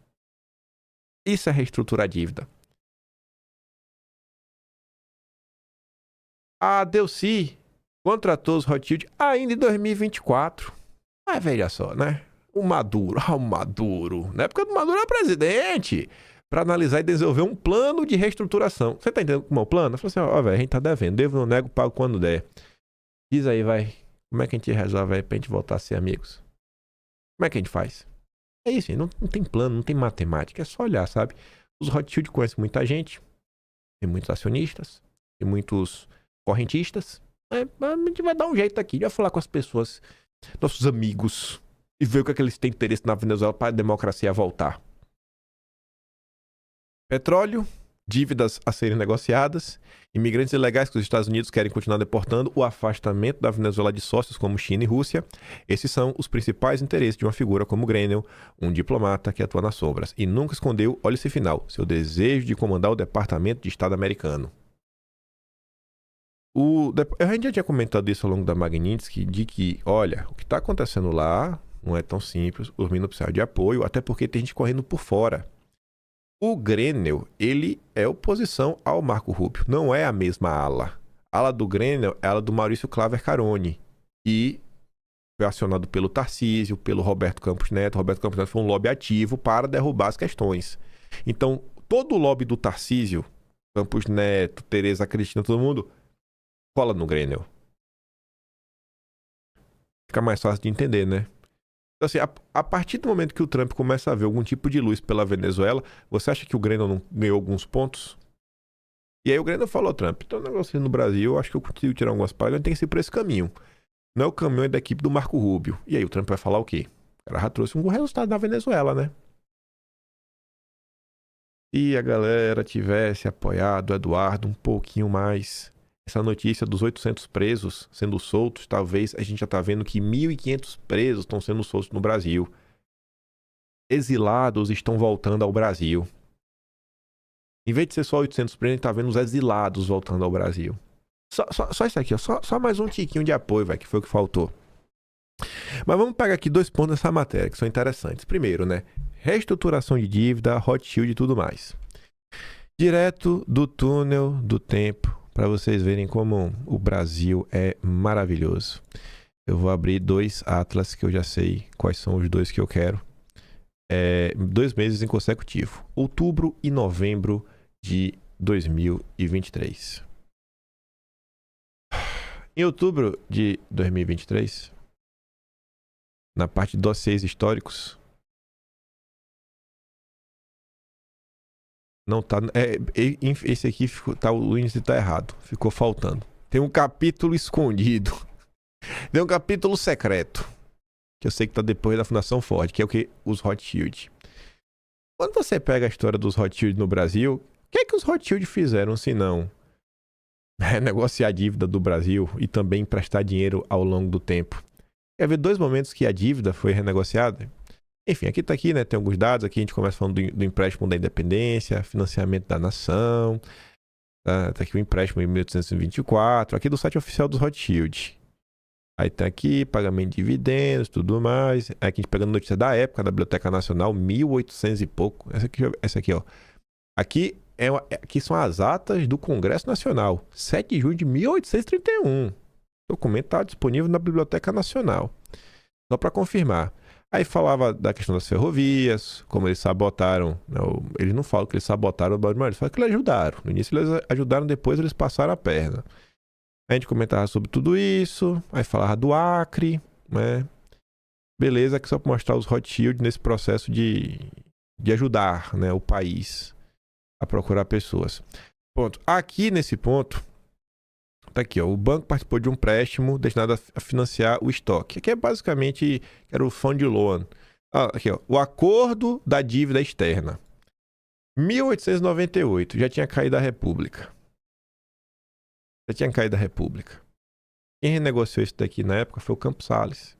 Isso é reestruturar dívida. A Delcy contratou os Rothschild ainda em 2024. Mas veja só, né? O Maduro. Na época do Maduro era presidente. Para analisar e desenvolver um plano de reestruturação. Você tá entendendo como é o plano? Eu falei assim, ó, velho, a gente tá devendo. Devo, não nego, pago quando der. Diz aí, vai. Como é que a gente resolve aí pra gente voltar a ser amigos? Como é que a gente faz? É isso, não tem plano, não tem matemática, é só olhar, sabe? Os Rothschild conhecem muita gente, tem muitos acionistas, tem muitos correntistas. A gente vai dar um jeito aqui, vai falar com as pessoas, nossos amigos, e ver o que é que eles têm interesse na Venezuela para a democracia voltar. Petróleo, dívidas a serem negociadas, imigrantes ilegais que os Estados Unidos querem continuar deportando, o afastamento da Venezuela de sócios como China e Rússia. Esses são os principais interesses de uma figura como Grenell, um diplomata que atua nas sombras e nunca escondeu, olha esse final, seu desejo de comandar o Departamento de Estado americano. A gente já tinha comentado isso ao longo da Magnitsky, de que, olha, o que está acontecendo lá não é tão simples, os meninos precisam de apoio, até porque tem gente correndo por fora. O Grenell, ele é oposição ao Marco Rubio, não é a mesma ala. A ala do Grenell é a ala do Maurício Claver Carone, e foi acionado pelo Tarcísio, pelo Roberto Campos Neto. Roberto Campos Neto foi um lobby ativo para derrubar as questões. Então, todo o lobby do Tarcísio, Campos Neto, Tereza Cristina, todo mundo, cola no Grenell. Fica mais fácil de entender, né? Então, assim, a partir do momento que o Trump começa a ver algum tipo de luz pela Venezuela, você acha que o Grenell não ganhou alguns pontos? E aí o Grenell falou, Trump, então o negócio no Brasil, eu acho que eu consigo tirar algumas páginas, tem que ser por esse caminho. Não é o caminho da equipe do Marco Rubio. E aí o Trump vai falar o quê? O cara já trouxe um bom resultado na Venezuela, né? Se a galera tivesse apoiado o Eduardo um pouquinho mais, essa notícia dos 800 presos sendo soltos, talvez a gente já tá vendo que 1.500 presos estão sendo soltos no Brasil. Exilados estão voltando ao Brasil. Em vez de ser só 800 presos, a gente tá vendo os exilados voltando ao Brasil. Só isso aqui, ó. Só mais um tiquinho de apoio, velho, que foi o que faltou. Mas vamos pegar aqui 2 pontos nessa matéria que são interessantes. Primeiro, né? Reestruturação de dívida, Rothschild e tudo mais. Direto do túnel do tempo, para vocês verem como o Brasil é maravilhoso. Eu vou abrir 2 atlas que eu já sei quais são os 2 que eu quero. 2 meses em consecutivo. Outubro e novembro de 2023. Em outubro de 2023, na parte de dossiês históricos, não tá. Esse aqui o índice tá errado. Ficou faltando. Tem um capítulo escondido. Tem um capítulo secreto. que eu sei que tá depois da Fundação Ford, que é o que? Os Rothschild. Quando você pega a história dos Rothschild no Brasil, o que é que os Rothschild fizeram se não renegociar a dívida do Brasil e também emprestar dinheiro ao longo do tempo? Quer ver dois momentos que a dívida foi renegociada? Enfim, aqui, né? Tem alguns dados. Aqui a gente começa falando do empréstimo da independência, financiamento da nação. Tá aqui o empréstimo em 1824. Aqui do site oficial dos Rothschild. Aí tá aqui, pagamento de dividendos, tudo mais. Aqui a gente pegando notícia da época, da Biblioteca Nacional, 1800 e pouco. Essa aqui, ó. Aqui são as atas do Congresso Nacional. 7 de junho de 1831. O documento está disponível na Biblioteca Nacional. Só para confirmar. Aí falava da questão das ferrovias, como eles sabotaram. Não, eles não falam que eles sabotaram, mas eles falam que eles ajudaram. No início eles ajudaram, depois eles passaram a perna. Aí a gente comentava sobre tudo isso. Aí falava do Acre, né? Beleza, aqui só para mostrar os Rothschild nesse processo de ajudar, né, o país a procurar pessoas. Ponto. Aqui nesse ponto, tá aqui, ó, o banco participou de um empréstimo destinado a financiar o estoque. Aqui é basicamente, era o fund loan. Aqui, ó, o acordo da dívida externa. 1898, já tinha caído a República. Quem renegociou isso daqui na época foi o Campos Salles.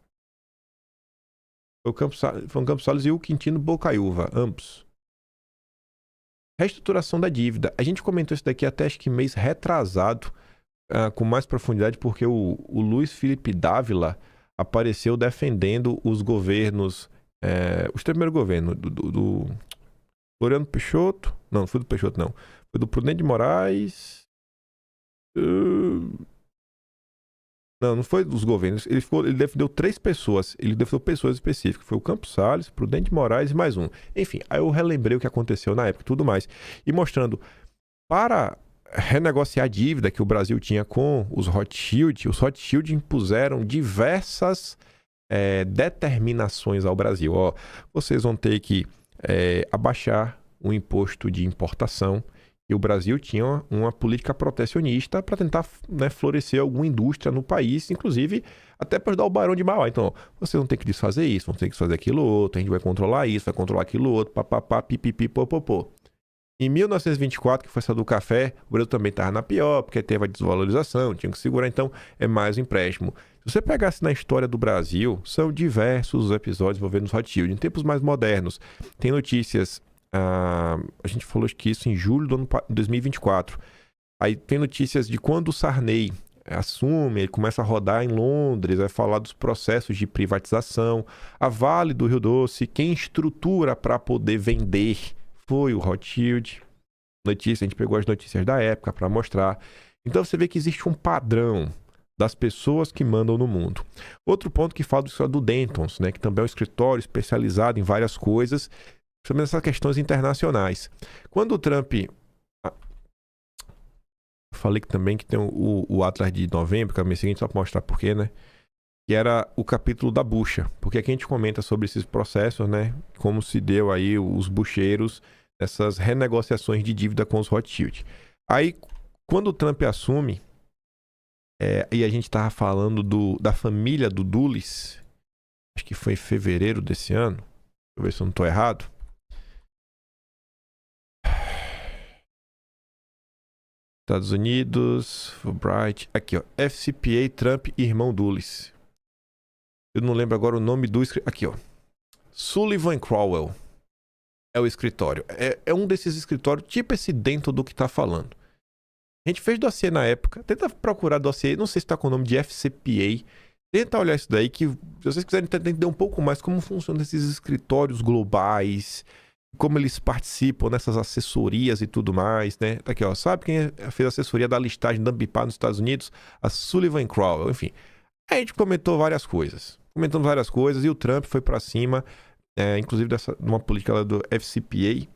Foi o Campos Salles e o Quintino Bocaiúva, ambos. Reestruturação da dívida. A gente comentou isso daqui até acho que mês retrasado, com mais profundidade, porque o Luiz Felipe Dávila apareceu defendendo os governos, os primeiros governos do Floriano Peixoto. Não foi do Peixoto, não. Foi do Prudente de Moraes. Não foi dos governos. Ele defendeu 3 pessoas. Ele defendeu pessoas específicas. Foi o Campos Salles, Prudente de Moraes e mais um. Enfim, aí eu relembrei o que aconteceu na época e tudo mais. E mostrando, para renegociar a dívida que o Brasil tinha com os Rothschild impuseram diversas determinações ao Brasil. Ó, vocês vão ter que abaixar o imposto de importação. E o Brasil tinha uma política protecionista para tentar, né, florescer alguma indústria no país, inclusive até para ajudar o Barão de Mauá. Então, ó, vocês vão ter que desfazer isso, vão ter que desfazer aquilo outro, a gente vai controlar isso, vai controlar aquilo outro, papapá, pipipi, popopô. Em 1924, que foi essa do café, o Brasil também estava na pior, porque teve a desvalorização, tinha que segurar, então é mais um empréstimo. Se você pegasse na história do Brasil, são diversos episódios envolvendo os Rothschild. Em tempos mais modernos, tem notícias. A gente falou que isso em julho do ano 2024. Aí tem notícias de quando o Sarney assume, ele começa a rodar em Londres, vai falar dos processos de privatização. A Vale do Rio Doce, quem estrutura para poder vender foi o Rothschild. Notícia, a gente pegou as notícias da época para mostrar. Então você vê que existe um padrão das pessoas que mandam no mundo. Outro ponto que fala do Dentons, né, que também é um escritório especializado em várias coisas, sobre essas questões internacionais. Quando o Trump... Eu falei que também que tem o Atlas de novembro, que é o mês seguinte, só para mostrar porquê, né? Que era o capítulo da bucha. Porque aqui a gente comenta sobre esses processos, né? Como se deu aí os bucheiros, essas renegociações de dívida com os Rothschild. Aí, quando o Trump assume, e a gente estava falando da família do Dulles, acho que foi em fevereiro desse ano, deixa eu ver se eu não estou errado. Estados Unidos, Fulbright, aqui ó, FCPA, Trump e irmão Dulles. Eu não lembro agora o nome do escritório. Aqui ó, Sullivan Crowell é o escritório. É um desses escritórios, tipo esse dentro do que tá falando. A gente fez dossiê na época, tenta procurar dossiê, não sei se tá com o nome de FCPA. Tenta olhar isso daí, que se vocês quiserem tentar entender um pouco mais como funcionam esses escritórios globais, como eles participam nessas assessorias e tudo mais, né? Tá aqui, ó. Sabe quem fez a assessoria da listagem da Ambipar nos Estados Unidos? A Sullivan Crowell, enfim. Aí a gente comentou várias coisas. Comentamos várias coisas e o Trump foi pra cima, inclusive de uma política lá do FCPA.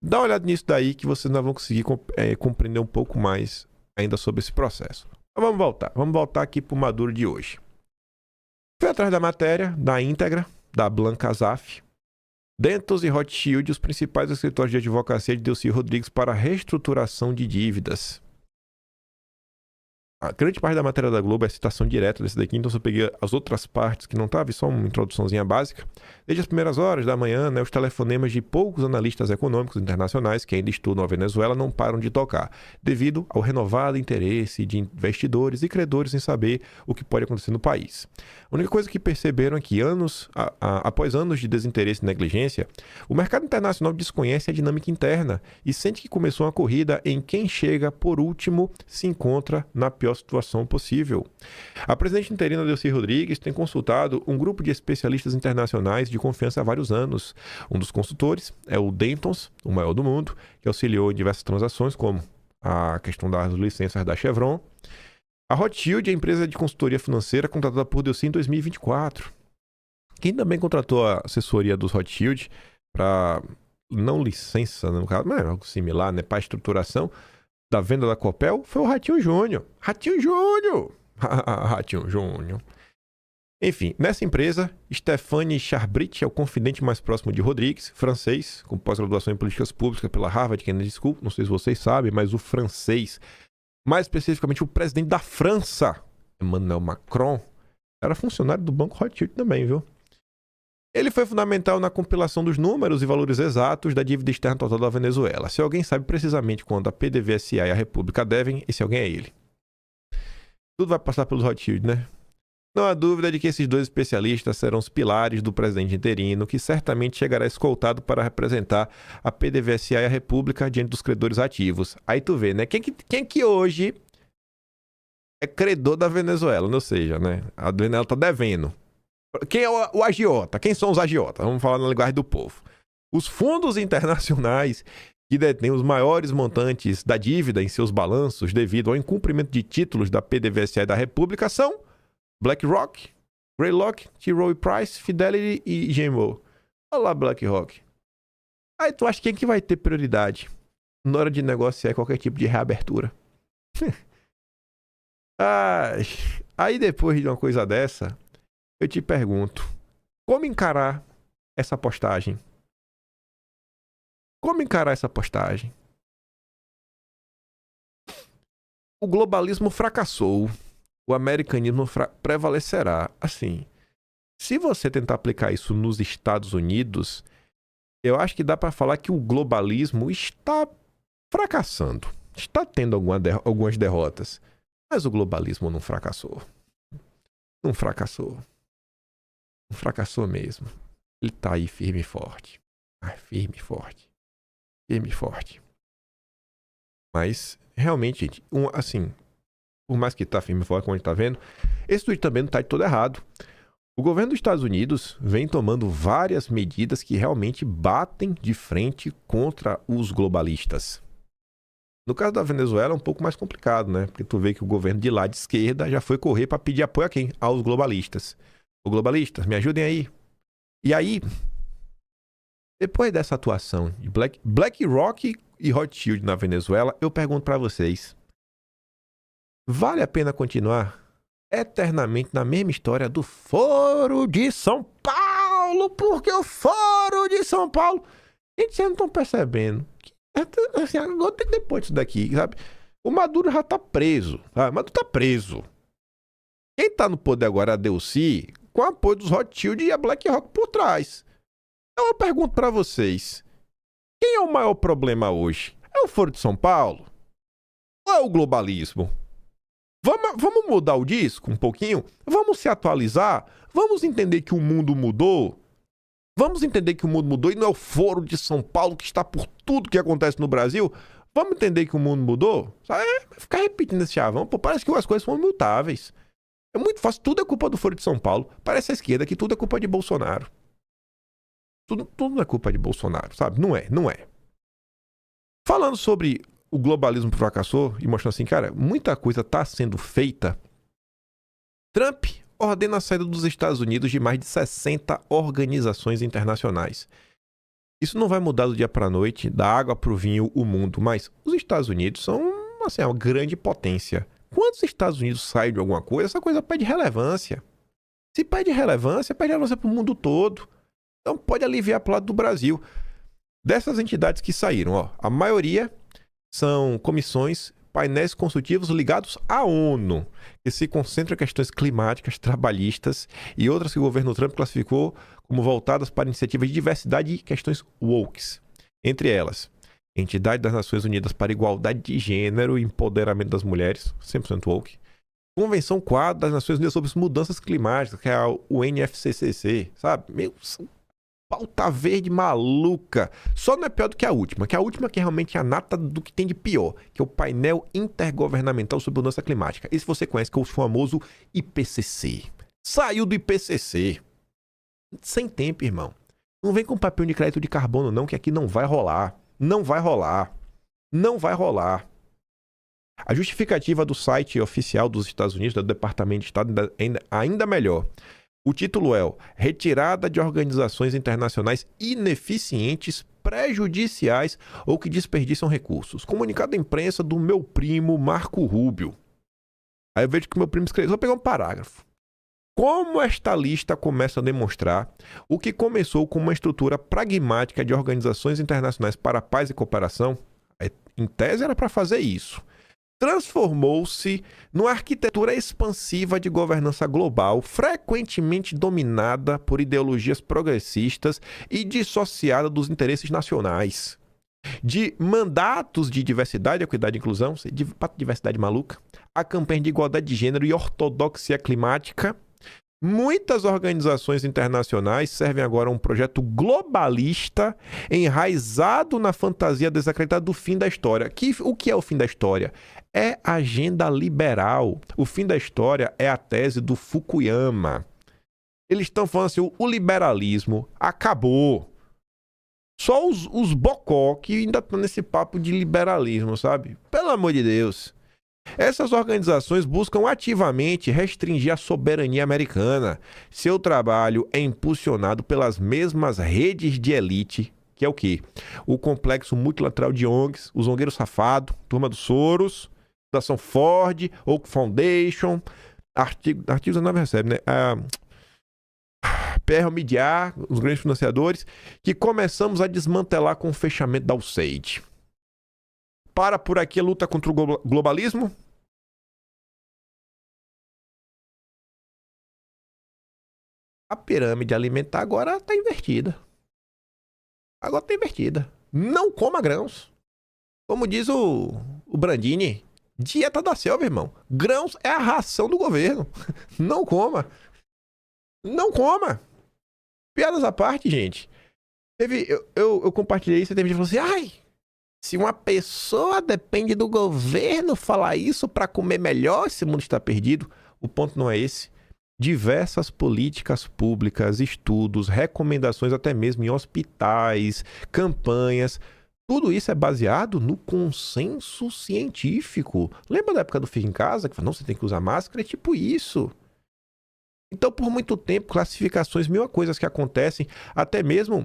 Dá uma olhada nisso daí que vocês não vão conseguir compreender um pouco mais ainda sobre esse processo. Mas vamos voltar. Vamos voltar aqui pro Maduro de hoje. Fui atrás da matéria, da íntegra, da Blanca Azaf. Dentons e Rothschild, os principais escritórios de advocacia de Delcy Rodrigues para reestruturação de dívidas. A grande parte da matéria da Globo é citação direta desse daqui, então se eu peguei as outras partes que não tava, só uma introduçãozinha básica. Desde as primeiras horas da manhã, né, os telefonemas de poucos analistas econômicos internacionais que ainda estudam a Venezuela não param de tocar, devido ao renovado interesse de investidores e credores em saber o que pode acontecer no país. A única coisa que perceberam é que após anos de desinteresse e negligência, o mercado internacional desconhece a dinâmica interna e sente que começou uma corrida em quem chega por último se encontra na pior situação possível. A presidente interina Delcy Rodrigues tem consultado um grupo de especialistas internacionais de confiança há vários anos. Um dos consultores é o Dentons, o maior do mundo, que auxiliou em diversas transações, como a questão das licenças da Chevron. A Rothschild é a empresa de consultoria financeira contratada por Delcy em 2024. Quem também contratou a assessoria dos Rothschild para, não licença, no caso, mas é algo similar, né, para a estruturação da venda da Copel, foi o Ratinho Júnior. Ratinho Júnior! Ratinho Júnior. Enfim, nessa empresa, Stéphane Charbrit é o confidente mais próximo de Rodrigues, francês, com pós-graduação em políticas públicas pela Harvard Kennedy School. Não sei se vocês sabem, mas o francês, mais especificamente o presidente da França, Emmanuel Macron, era funcionário do Banco Rothschild também, viu? Ele foi fundamental na compilação dos números e valores exatos da dívida externa total da Venezuela. Se alguém sabe precisamente quanto a PDVSA e a República devem, esse alguém é ele. Tudo vai passar pelos Rothschild, né? Não há dúvida de que esses dois especialistas serão os pilares do presidente interino, que certamente chegará escoltado para representar a PDVSA e a República diante dos credores ativos. Aí tu vê, né? Quem que hoje é credor da Venezuela? Ou seja, né? A Venezuela tá devendo. Quem é o agiota? Quem são os agiotas? Vamos falar na linguagem do povo. Os fundos internacionais que detêm os maiores montantes da dívida em seus balanços devido ao incumprimento de títulos da PDVSA e da República são BlackRock, Greylock, T. Rowe Price, Fidelity e GMO. Olha lá, BlackRock. Aí tu acha quem que vai ter prioridade na hora de negociar qualquer tipo de reabertura? Aí depois de uma coisa dessa, eu te pergunto, como encarar essa postagem? Como encarar essa postagem? O globalismo fracassou. O americanismo prevalecerá. Assim, se você tentar aplicar isso nos Estados Unidos, eu acho que dá para falar que o globalismo está fracassando. Está tendo algumas derrotas. Mas o globalismo não fracassou. Não fracassou. Não fracassou mesmo. Ele tá aí firme e forte. Firme e forte. Firme e forte. Mas, realmente, gente, assim, por mais que tá firme e forte, como a gente tá vendo, esse tweet também não tá de todo errado. O governo dos Estados Unidos vem tomando várias medidas que realmente batem de frente contra os globalistas. No caso da Venezuela é um pouco mais complicado, né? Porque tu vê que o governo de lá de esquerda já foi correr para pedir apoio a quem? Aos globalistas. Ô globalistas, me ajudem aí. E aí, depois dessa atuação de BlackRock e Rothschild na Venezuela, eu pergunto para vocês, vale a pena continuar eternamente na mesma história do Foro de São Paulo? Porque o Foro de São Paulo... Gente, vocês não estão percebendo que assim, agora depois disso daqui, sabe? O Maduro já tá preso, sabe? O Maduro tá preso. Quem tá no poder agora é a Delcy, com o apoio dos Rothschild e a BlackRock por trás. Então eu pergunto pra vocês, quem é o maior problema hoje? É o Foro de São Paulo? Ou é o globalismo? Vamos mudar o disco um pouquinho? Vamos se atualizar? Vamos entender que o mundo mudou? Vamos entender que o mundo mudou e não é o Foro de São Paulo que está por tudo que acontece no Brasil? Vamos entender que o mundo mudou? Ficar repetindo esse chavão, pô, parece que as coisas são imutáveis. É muito fácil, tudo é culpa do Foro de São Paulo. Parece a esquerda que tudo é culpa de Bolsonaro. Tudo é culpa de Bolsonaro, sabe? Não é. Falando sobre o globalismo que fracassou e mostrando assim, cara, muita coisa está sendo feita. Trump ordena a saída dos Estados Unidos de mais de 60 organizações internacionais. Isso não vai mudar do dia para a noite, da água para o vinho, o mundo, mas os Estados Unidos são assim, uma grande potência. Quando os Estados Unidos saem de alguma coisa, essa coisa perde relevância. Se perde relevância para o mundo todo. Então pode aliviar para o lado do Brasil. Dessas entidades que saíram, a maioria são comissões painéis consultivos ligados à ONU, que se concentram em questões climáticas, trabalhistas e outras que o governo Trump classificou como voltadas para iniciativas de diversidade e questões wokes. Entre elas, Entidade das Nações Unidas para a Igualdade de Gênero e Empoderamento das Mulheres, 100% woke. Convenção Quadro das Nações Unidas sobre as Mudanças Climáticas, que é a UNFCCC, sabe? Meu, pauta verde maluca. Só não é pior do que a última que é realmente a nata do que tem de pior, que é o Painel Intergovernamental sobre Mudança Climática. Esse você conhece, que é o famoso IPCC. Saiu do IPCC. Sem tempo, irmão. Não vem com papel de crédito de carbono, não, que aqui não vai rolar. Não vai rolar. Não vai rolar. A justificativa do site oficial dos Estados Unidos, do Departamento de Estado, ainda melhor. O título é Retirada de organizações internacionais ineficientes, prejudiciais ou que desperdiçam recursos. Comunicado à imprensa do meu primo Marco Rubio. Aí eu vejo que meu primo escreveu, vou pegar um parágrafo. Como esta lista começa a demonstrar, o que começou com uma estrutura pragmática de organizações internacionais para a paz e cooperação, em tese era para fazer isso, transformou-se numa arquitetura expansiva de governança global, frequentemente dominada por ideologias progressistas e dissociada dos interesses nacionais. De mandatos de diversidade, equidade e inclusão, de diversidade maluca, a campanha de igualdade de gênero e ortodoxia climática, muitas organizações internacionais servem agora a um projeto globalista enraizado na fantasia desacreditada do fim da história. O que é o fim da história? É a agenda liberal. O fim da história é a tese do Fukuyama. Eles estão falando assim, o liberalismo acabou. Só os bocó que ainda estão nesse papo de liberalismo, sabe? Pelo amor de Deus. Essas organizações buscam ativamente restringir a soberania americana. Seu trabalho é impulsionado pelas mesmas redes de elite, que é o quê? O complexo multilateral de ONGs, os zongueiros safados, Turma dos Soros, Fundação Ford, Oak Foundation, artigo 19 recebe, né? PR Media, os grandes financiadores, que começamos a desmantelar com o fechamento da USAID. Para por aqui a luta contra o globalismo? A pirâmide alimentar agora está invertida. Agora está invertida. Não coma grãos. Como diz o Brandini, dieta da selva, irmão. Grãos é a ração do governo. Não coma. Não coma. Piadas à parte, gente. Eu compartilhei isso e teve gente que falou assim, se uma pessoa depende do governo falar isso para comer melhor, esse mundo está perdido. O ponto não é esse. Diversas políticas públicas, estudos, recomendações, até mesmo em hospitais, campanhas, tudo isso é baseado no consenso científico. Lembra da época do Fica em Casa? Que falou, não, você tem que usar máscara? É tipo isso. Então, por muito tempo, classificações, mil coisas que acontecem, até mesmo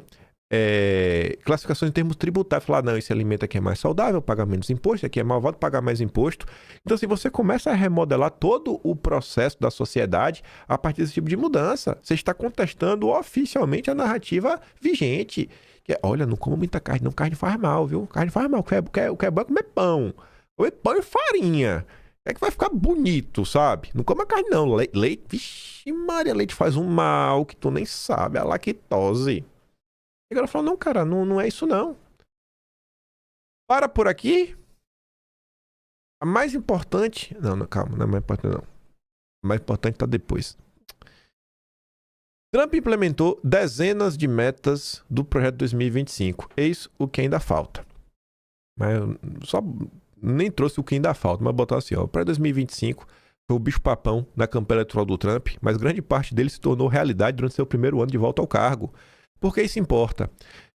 classificações em termos tributários. Falar, não, esse alimento aqui é mais saudável, pagar menos imposto, esse aqui é malvado, pagar mais imposto. Então, assim, você começa a remodelar todo o processo da sociedade a partir desse tipo de mudança. Você está contestando oficialmente a narrativa vigente. Que é, olha, não como muita carne, não, carne faz mal, viu? Carne faz mal, o que é bom é comer pão. Comer pão e farinha. É que vai ficar bonito, sabe? Não coma carne, não. Leite, vixe Maria, leite faz um mal que tu nem sabe, a lactose. E agora falou, não, cara, não é isso não. Para por aqui. A mais importante... Não, calma, não é mais importante não. A mais importante tá depois. Trump implementou dezenas de metas do projeto 2025. Eis o que ainda falta. Mas eu só nem trouxe o que ainda falta, mas botar assim, para 2025 foi o bicho-papão da campanha eleitoral do Trump, mas grande parte dele se tornou realidade durante seu primeiro ano de volta ao cargo. Por que isso importa?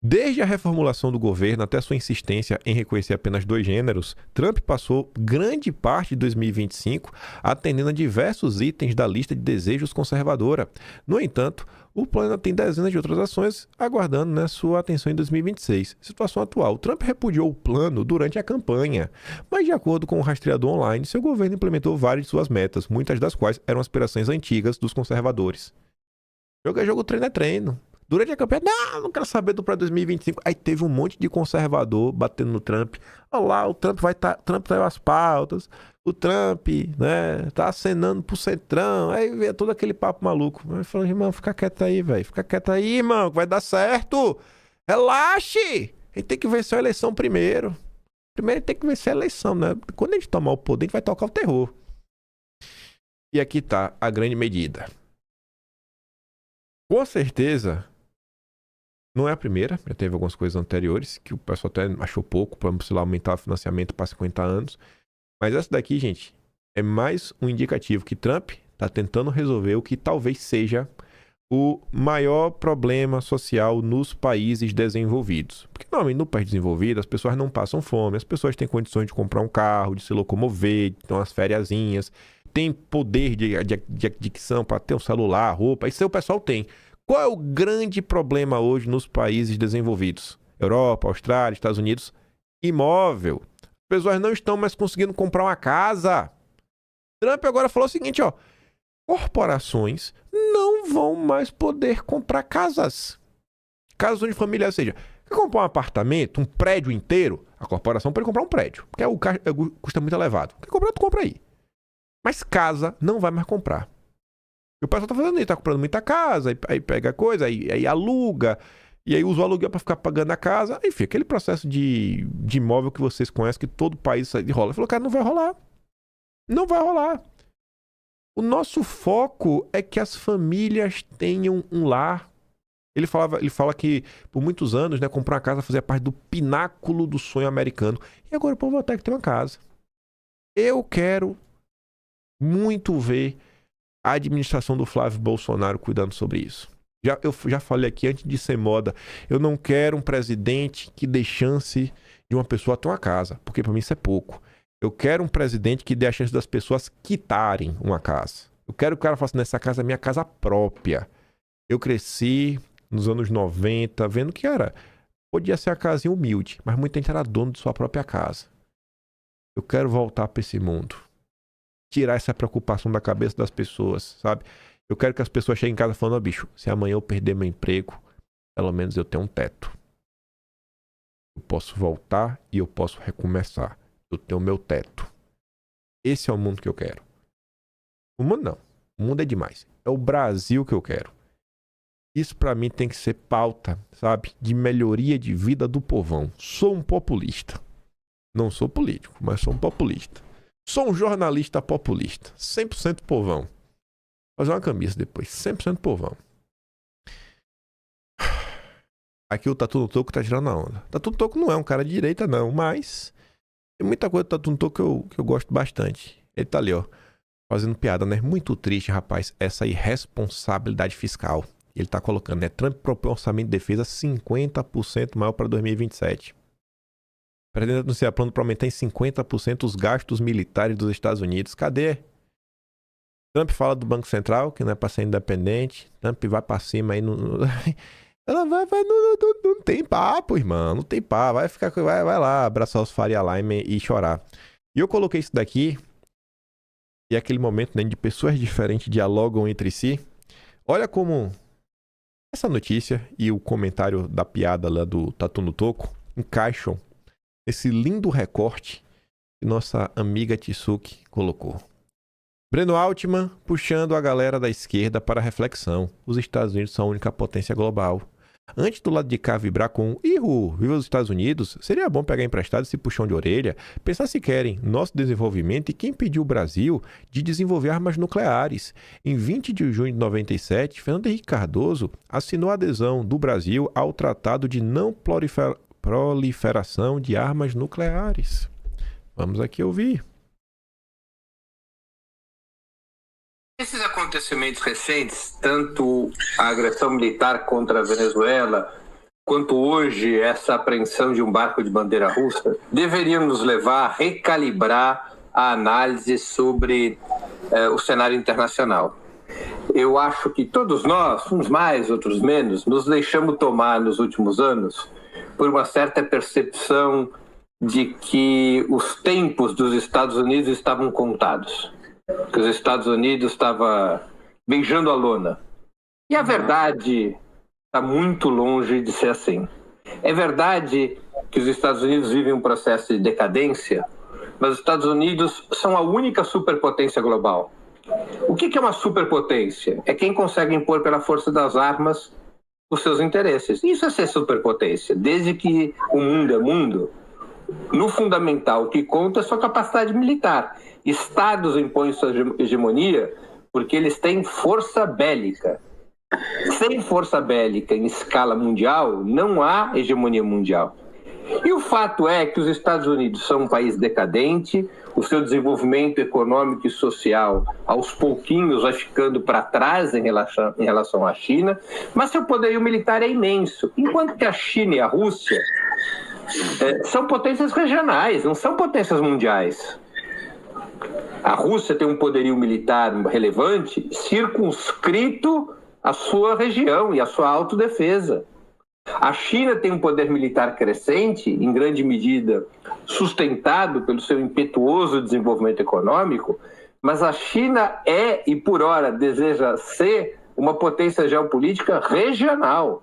Desde a reformulação do governo até sua insistência em reconhecer apenas 2 gêneros, Trump passou grande parte de 2025 atendendo a diversos itens da lista de desejos conservadora. No entanto, o plano tem dezenas de outras ações aguardando sua atenção em 2026. Situação atual, Trump repudiou o plano durante a campanha, mas de acordo com o rastreador online, seu governo implementou várias de suas metas, muitas das quais eram aspirações antigas dos conservadores. Jogo é jogo, treino é treino. Durante a campanha, não quero saber do para 2025. Aí teve um monte de conservador batendo no Trump. Olha lá, o Trump Trump traiu as pautas. O Trump, né, tá acenando pro Centrão. Aí veio todo aquele papo maluco. Eu falei, irmão, fica quieto aí, velho. Fica quieto aí, irmão, que vai dar certo. Relaxe! A gente tem que vencer a eleição primeiro. Primeiro tem que vencer a eleição, né? Quando a gente tomar o poder, a gente vai tocar o terror. E aqui tá a grande medida. Com certeza, não é a primeira. Já teve algumas coisas anteriores que o pessoal até achou pouco para, sei lá, aumentar o financiamento para 50 anos. Mas essa daqui, gente, é mais um indicativo que Trump está tentando resolver o que talvez seja o maior problema social nos países desenvolvidos. Porque, normalmente, no país desenvolvido, as pessoas não passam fome, as pessoas têm condições de comprar um carro, de se locomover, de ter umas fériasinhas, tem poder de adquisição para ter um celular, roupa, isso aí o pessoal tem. Qual é o grande problema hoje nos países desenvolvidos? Europa, Austrália, Estados Unidos? Imóvel. As pessoas não estão mais conseguindo comprar uma casa. Trump agora falou o seguinte, ó. Corporações não vão mais poder comprar casas. Casas unifamiliares, ou seja, quer comprar um apartamento, um prédio inteiro? A corporação pode comprar um prédio, porque o custo é muito elevado. Quer comprar, tu compra aí. Mas casa não vai mais comprar. E o pessoal tá fazendo isso, tá comprando muita casa, aí pega coisa, aí aluga, e aí usa o aluguel para ficar pagando a casa. Enfim, aquele processo de imóvel que vocês conhecem, que todo país rola. Ele falou, cara, não vai rolar. Não vai rolar. O nosso foco é que as famílias tenham um lar. Ele fala que por muitos anos, né, comprar uma casa fazia parte do pináculo do sonho americano. E agora o povo vai ter que ter uma casa. Eu quero muito ver a administração do Flávio Bolsonaro cuidando sobre isso. Eu já falei aqui, antes de ser moda, eu não quero um presidente que dê chance de uma pessoa ter uma casa, porque para mim isso é pouco. Eu quero um presidente que dê a chance das pessoas quitarem uma casa. Eu quero que o cara faça nessa casa, minha casa própria. Eu cresci nos anos 90, vendo que podia ser a casinha humilde, mas muita gente era dono de sua própria casa. Eu quero voltar para esse mundo. Tirar essa preocupação da cabeça das pessoas, sabe? Eu quero que as pessoas cheguem em casa falando, ó, bicho, se amanhã eu perder meu emprego, pelo menos eu tenho um teto. Eu posso voltar e eu posso recomeçar. Eu tenho meu teto. Esse é o mundo que eu quero. O mundo não. O mundo é demais. É o Brasil que eu quero. Isso pra mim tem que ser pauta, sabe? De melhoria de vida do povão. Sou um populista. Não sou político, mas sou um populista. Sou um jornalista populista. 100% povão. Vou fazer uma camisa depois. 100% povão. Aqui o Tatu no Toco tá tirando a onda. Tatu no Toco não é um cara de direita, não. Mas tem muita coisa do Tatu no Toco que eu gosto bastante. Ele tá ali, ó. Fazendo piada, né? Muito triste, rapaz. Essa irresponsabilidade fiscal. Ele tá colocando, né? Trump propõe um orçamento de defesa 50% maior para 2027. Pretende anunciar plano para aumentar em 50% os gastos militares dos Estados Unidos. Cadê? Trump fala do Banco Central, que não é para ser independente. Trump vai para cima aí. Ela não tem papo, irmão. Não tem papo. Vai lá abraçar os Faria Lime e chorar. E eu coloquei isso daqui. E é aquele momento, né, de pessoas diferentes dialogam entre si. Olha como essa notícia e o comentário da piada lá do Tatu no Toco encaixam esse lindo recorte que nossa amiga Tsuki colocou. Breno Altman puxando a galera da esquerda para a reflexão. Os Estados Unidos são a única potência global. Antes do lado de cá vibrar com "Ihu, viva os Estados Unidos", seria bom pegar emprestado esse puxão de orelha, pensar se querem nosso desenvolvimento e quem impediu o Brasil de desenvolver armas nucleares. Em 20 de junho de 97, Fernando Henrique Cardoso assinou a adesão do Brasil ao Tratado de Não Proliferação de Armas Nucleares. Vamos aqui ouvir. Esses acontecimentos recentes, tanto a agressão militar contra a Venezuela, quanto hoje essa apreensão de um barco de bandeira russa, deveriam nos levar a recalibrar a análise sobre o cenário internacional. Eu acho que todos nós, uns mais, outros menos, nos deixamos tomar nos últimos anos por uma certa percepção de que os tempos dos Estados Unidos estavam contados. Que os Estados Unidos estavam beijando a lona. E a verdade está muito longe de ser assim. É verdade que os Estados Unidos vivem um processo de decadência, mas os Estados Unidos são a única superpotência global. O que é uma superpotência? É quem consegue impor pela força das armas os seus interesses. Isso é ser superpotência. Desde que o mundo é mundo, no fundamental, o que conta é sua capacidade militar. Estados impõem sua hegemonia porque eles têm força bélica. Sem força bélica em escala mundial, não há hegemonia mundial. E o fato é que os Estados Unidos são um país decadente, o seu desenvolvimento econômico e social, aos pouquinhos, vai ficando para trás em relação à China, mas seu poderio militar é imenso. Enquanto que a China e a Rússia são potências regionais, não são potências mundiais. A Rússia tem um poderio militar relevante, circunscrito à sua região e à sua autodefesa. A China tem um poder militar crescente, em grande medida sustentado pelo seu impetuoso desenvolvimento econômico, mas a China é, e por ora deseja ser, uma potência geopolítica regional.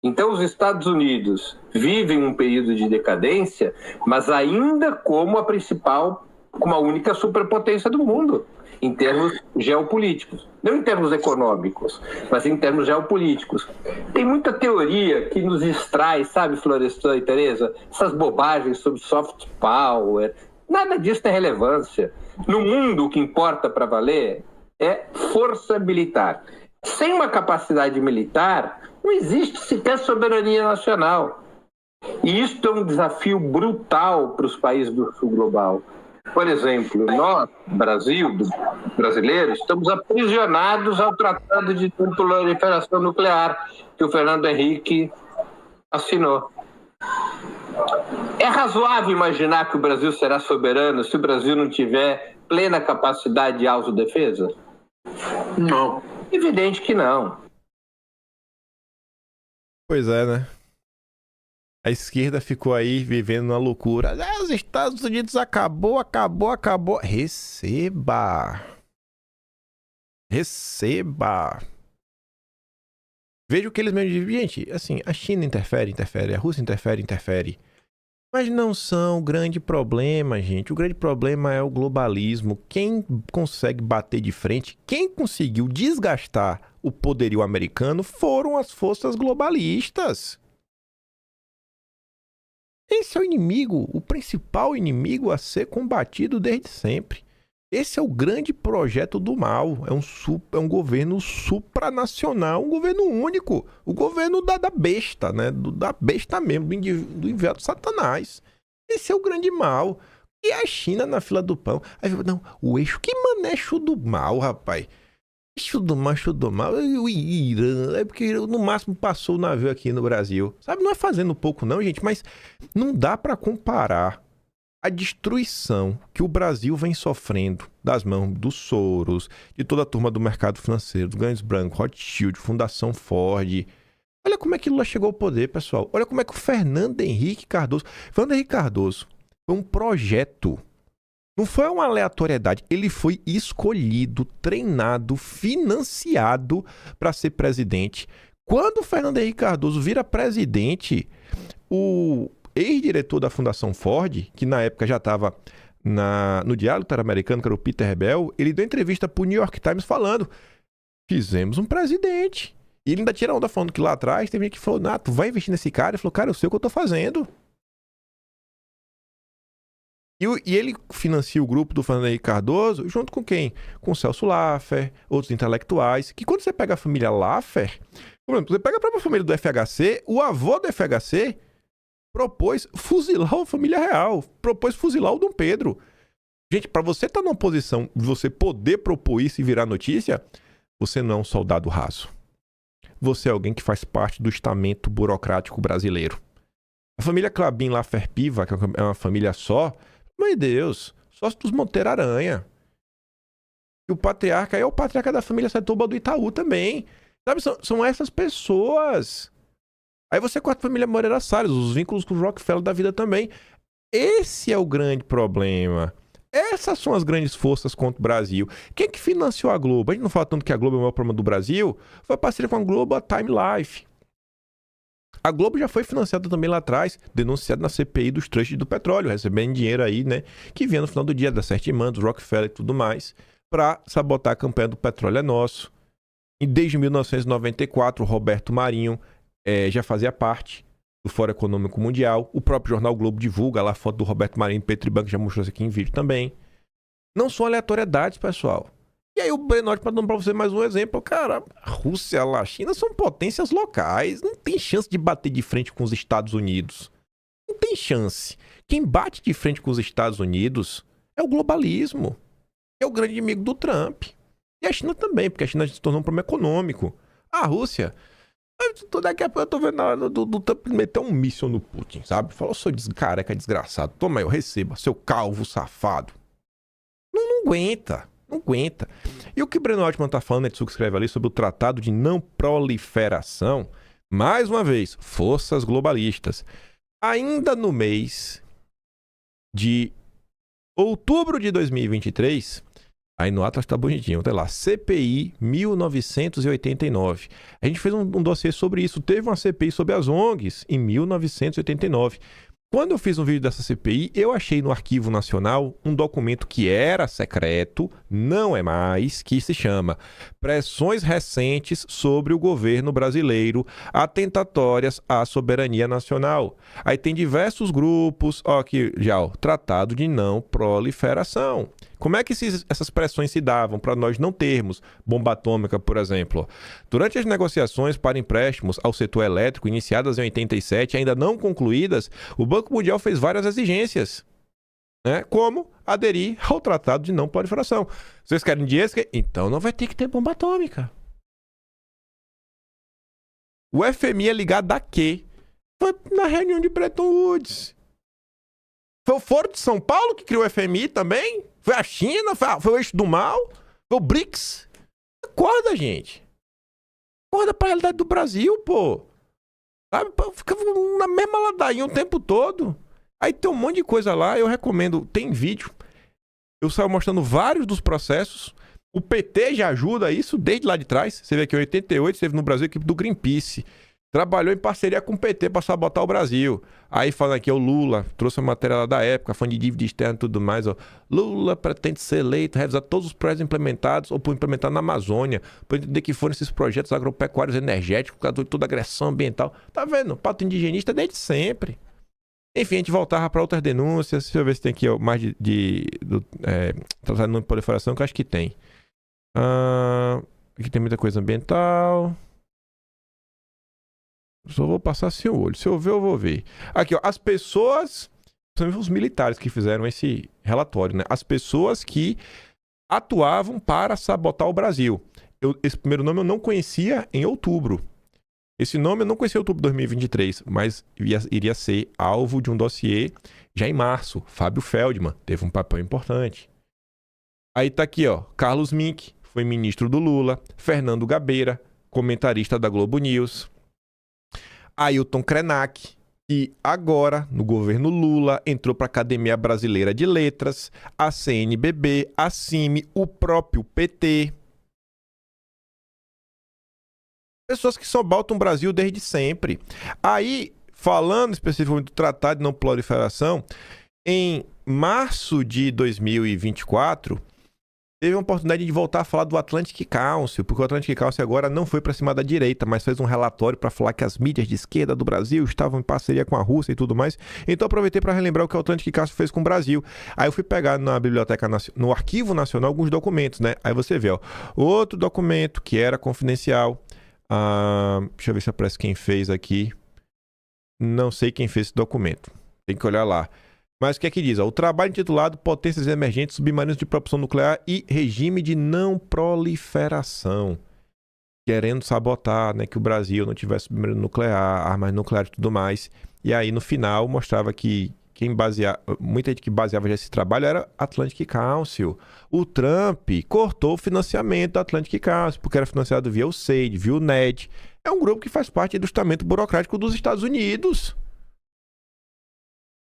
Então os Estados Unidos vivem um período de decadência, mas ainda como a principal, como a única superpotência do mundo, em termos geopolíticos. Não em termos econômicos, mas em termos geopolíticos. Tem muita teoria que nos distrai, sabe, Florestan e Tereza? Essas bobagens sobre soft power. Nada disso tem relevância. No mundo, o que importa para valer é força militar. Sem uma capacidade militar, não existe sequer soberania nacional. E isso é um desafio brutal para os países do sul global. Por exemplo, nós, Brasil, brasileiros, estamos aprisionados ao Tratado de Não Proliferação Nuclear, que o Fernando Henrique assinou. É razoável imaginar que o Brasil será soberano se o Brasil não tiver plena capacidade de autodefesa? Não. Evidente que não. Pois é, né? A esquerda ficou aí vivendo uma loucura. Os Estados Unidos acabou. Receba. Veja o que eles mesmos dizem. Gente, assim, a China interfere, a Rússia interfere. Mas não são o grande problema, gente. O grande problema é o globalismo. Quem consegue bater de frente, quem conseguiu desgastar o poderio americano foram as forças globalistas. Esse é o inimigo, o principal inimigo a ser combatido desde sempre. Esse é o grande projeto do mal. É um governo supranacional, um governo único. O governo da besta, né? Da besta mesmo, do enviado de Satanás. Esse é o grande mal. E a China na fila do pão. Aí, não, o eixo, que manejo do mal, rapaz. Eixo do mal. O Irã, é porque no máximo passou o navio aqui no Brasil. Sabe, não é fazendo pouco não, gente, mas não dá para comparar a destruição que o Brasil vem sofrendo das mãos dos Soros, de toda a turma do mercado financeiro, do Grandes Branco, Rothschild, Fundação Ford. Olha como é que Lula chegou ao poder, pessoal. Olha como é que o Fernando Henrique Cardoso foi um projeto. Não foi uma aleatoriedade. Ele foi escolhido, treinado, financiado para ser presidente. Quando o Fernando Henrique Cardoso vira presidente, o ex-diretor da Fundação Ford, que na época já estava no Diálogo Interamericano, que era o Peter Rebel, ele deu entrevista para o New York Times falando: fizemos um presidente. E ele ainda tira onda falando que lá atrás teve gente que falou: tu vai investir nesse cara? Ele falou: cara, eu sei o que eu estou fazendo. E ele financia o grupo do Fernando Henrique Cardoso junto com quem? Com o Celso Laffer, outros intelectuais, que quando você pega a família Laffer, por exemplo, você pega a própria família do FHC, o avô do FHC propôs fuzilar a família real, propôs fuzilar o Dom Pedro. Gente, para você estar numa posição de você poder propor isso e virar notícia, você não é um soldado raso. Você é alguém que faz parte do estamento burocrático brasileiro. A família Klabin Laffer Piva, que é uma família só, meu Deus, sócio dos Monteiro Aranha. E o patriarca é o patriarca da família Setúbal do Itaú também. Sabe, são essas pessoas. Aí você corta a família Moreira Salles, os vínculos com o Rockefeller da vida também. Esse é o grande problema. Essas são as grandes forças contra o Brasil. Quem que financiou a Globo? A gente não fala tanto que a Globo é o maior problema do Brasil. Foi parceria com a Globo, a Time Life. A Globo já foi financiada também lá atrás, denunciada na CPI dos trustes do petróleo, recebendo dinheiro aí, né, que vinha no final do dia da Sete Irmãs, do Rockefeller e tudo mais, para sabotar a campanha do Petróleo é Nosso. E desde 1994, o Roberto Marinho já fazia parte do Fórum Econômico Mundial. O próprio jornal Globo divulga lá a foto do Roberto Marinho e Petriban, que já mostrou isso aqui em vídeo também. Não são aleatoriedades, pessoal. E aí o Breno, para dar para você mais um exemplo, cara, a Rússia, a China são potências locais, não tem chance de bater de frente com os Estados Unidos. Não tem chance. Quem bate de frente com os Estados Unidos é o globalismo. É o grande inimigo do Trump. E a China também, porque a China se tornou um problema econômico. A Rússia, daqui a pouco eu tô vendo na hora do Trump meter um míssil no Putin, sabe? Falou, sou careca desgraçado, toma aí, eu receba, seu calvo safado. Não aguenta. Não aguenta. E o que o Breno Altman está falando, Edson, que escreve ali sobre o Tratado de Não Proliferação, mais uma vez, forças globalistas. Ainda no mês de outubro de 2023, aí no Atlas tá bonitinho, tá lá, CPI 1989. A gente fez um dossiê sobre isso, teve uma CPI sobre as ONGs em 1989. Quando eu fiz um vídeo dessa CPI, eu achei no Arquivo Nacional um documento que era secreto, não é mais, que se chama Pressões Recentes sobre o Governo Brasileiro Atentatórias à Soberania Nacional. Aí tem diversos grupos, ó aqui já, ó, Tratado de Não Proliferação. Como é que essas pressões se davam para nós não termos bomba atômica, por exemplo? Durante as negociações para empréstimos ao setor elétrico, iniciadas em 87, ainda não concluídas, o Banco Mundial fez várias exigências, né? Como aderir ao Tratado de Não Proliferação. Vocês querem dinheiro? Então não vai ter que ter bomba atômica. O FMI é ligado a quê? Foi na reunião de Bretton Woods. Foi o Foro de São Paulo que criou o FMI também? Foi a China? Foi o Eixo do Mal? Foi o BRICS? Acorda, gente. Acorda pra realidade do Brasil, pô. Sabe? Fica na mesma ladainha o tempo todo. Aí tem um monte de coisa lá, eu recomendo. Tem vídeo. Eu saio mostrando vários dos processos. O PT já ajuda isso desde lá de trás. Você vê que em 88 esteve no Brasil a equipe do Greenpeace. Trabalhou em parceria com o PT para sabotar o Brasil. Aí falando aqui, o Lula trouxe a matéria lá da época, falando de dívida externa e tudo mais. Ó. Lula pretende ser eleito, revisar todos os projetos implementados ou por implementar na Amazônia, para entender que foram esses projetos agropecuários energéticos, por causa de toda agressão ambiental. Tá vendo? Pato indigenista desde sempre. Enfim, a gente voltava para outras denúncias. Deixa eu ver se tem aqui ó, mais tratado de não proliferação, que eu acho que tem. Aqui tem muita coisa ambiental. Só vou passar assim o olho. Se eu ver, eu vou ver. Aqui, ó. As pessoas... São os militares que fizeram esse relatório, né? As pessoas que atuavam para sabotar o Brasil. Esse primeiro nome eu não conhecia em outubro. Esse nome eu não conhecia em outubro de 2023, mas iria ser alvo de um dossiê já em março. Fábio Feldman teve um papel importante. Aí tá aqui, ó. Carlos Mink, foi ministro do Lula. Fernando Gabeira, comentarista da Globo News. Ailton Krenak, que agora, no governo Lula, entrou para a Academia Brasileira de Letras, a CNBB, a CIMI, o próprio PT. Pessoas que sabotam o Brasil desde sempre. Aí, falando especificamente do Tratado de Não Proliferação, em março de 2024... teve uma oportunidade de voltar a falar do Atlantic Council, porque o Atlantic Council agora não foi para cima da direita, mas fez um relatório para falar que as mídias de esquerda do Brasil estavam em parceria com a Rússia e tudo mais. Então aproveitei para relembrar o que o Atlantic Council fez com o Brasil. Aí eu fui pegar na biblioteca, no Arquivo Nacional, alguns documentos, né? Aí você vê, ó, outro documento que era confidencial. Deixa eu ver se aparece quem fez aqui. Não sei quem fez esse documento. Tem que olhar lá. Mas o que é que diz? O trabalho intitulado Potências Emergentes, Submarinos de Propulsão Nuclear e Regime de Não Proliferação. Querendo sabotar, né, que o Brasil não tivesse submarino nuclear, armas nucleares e tudo mais. E aí, no final, mostrava que muita gente que baseava já esse trabalho era Atlantic Council. O Trump cortou o financiamento do Atlantic Council, porque era financiado via o SAID, via o NED. É um grupo que faz parte do estamento burocrático dos Estados Unidos.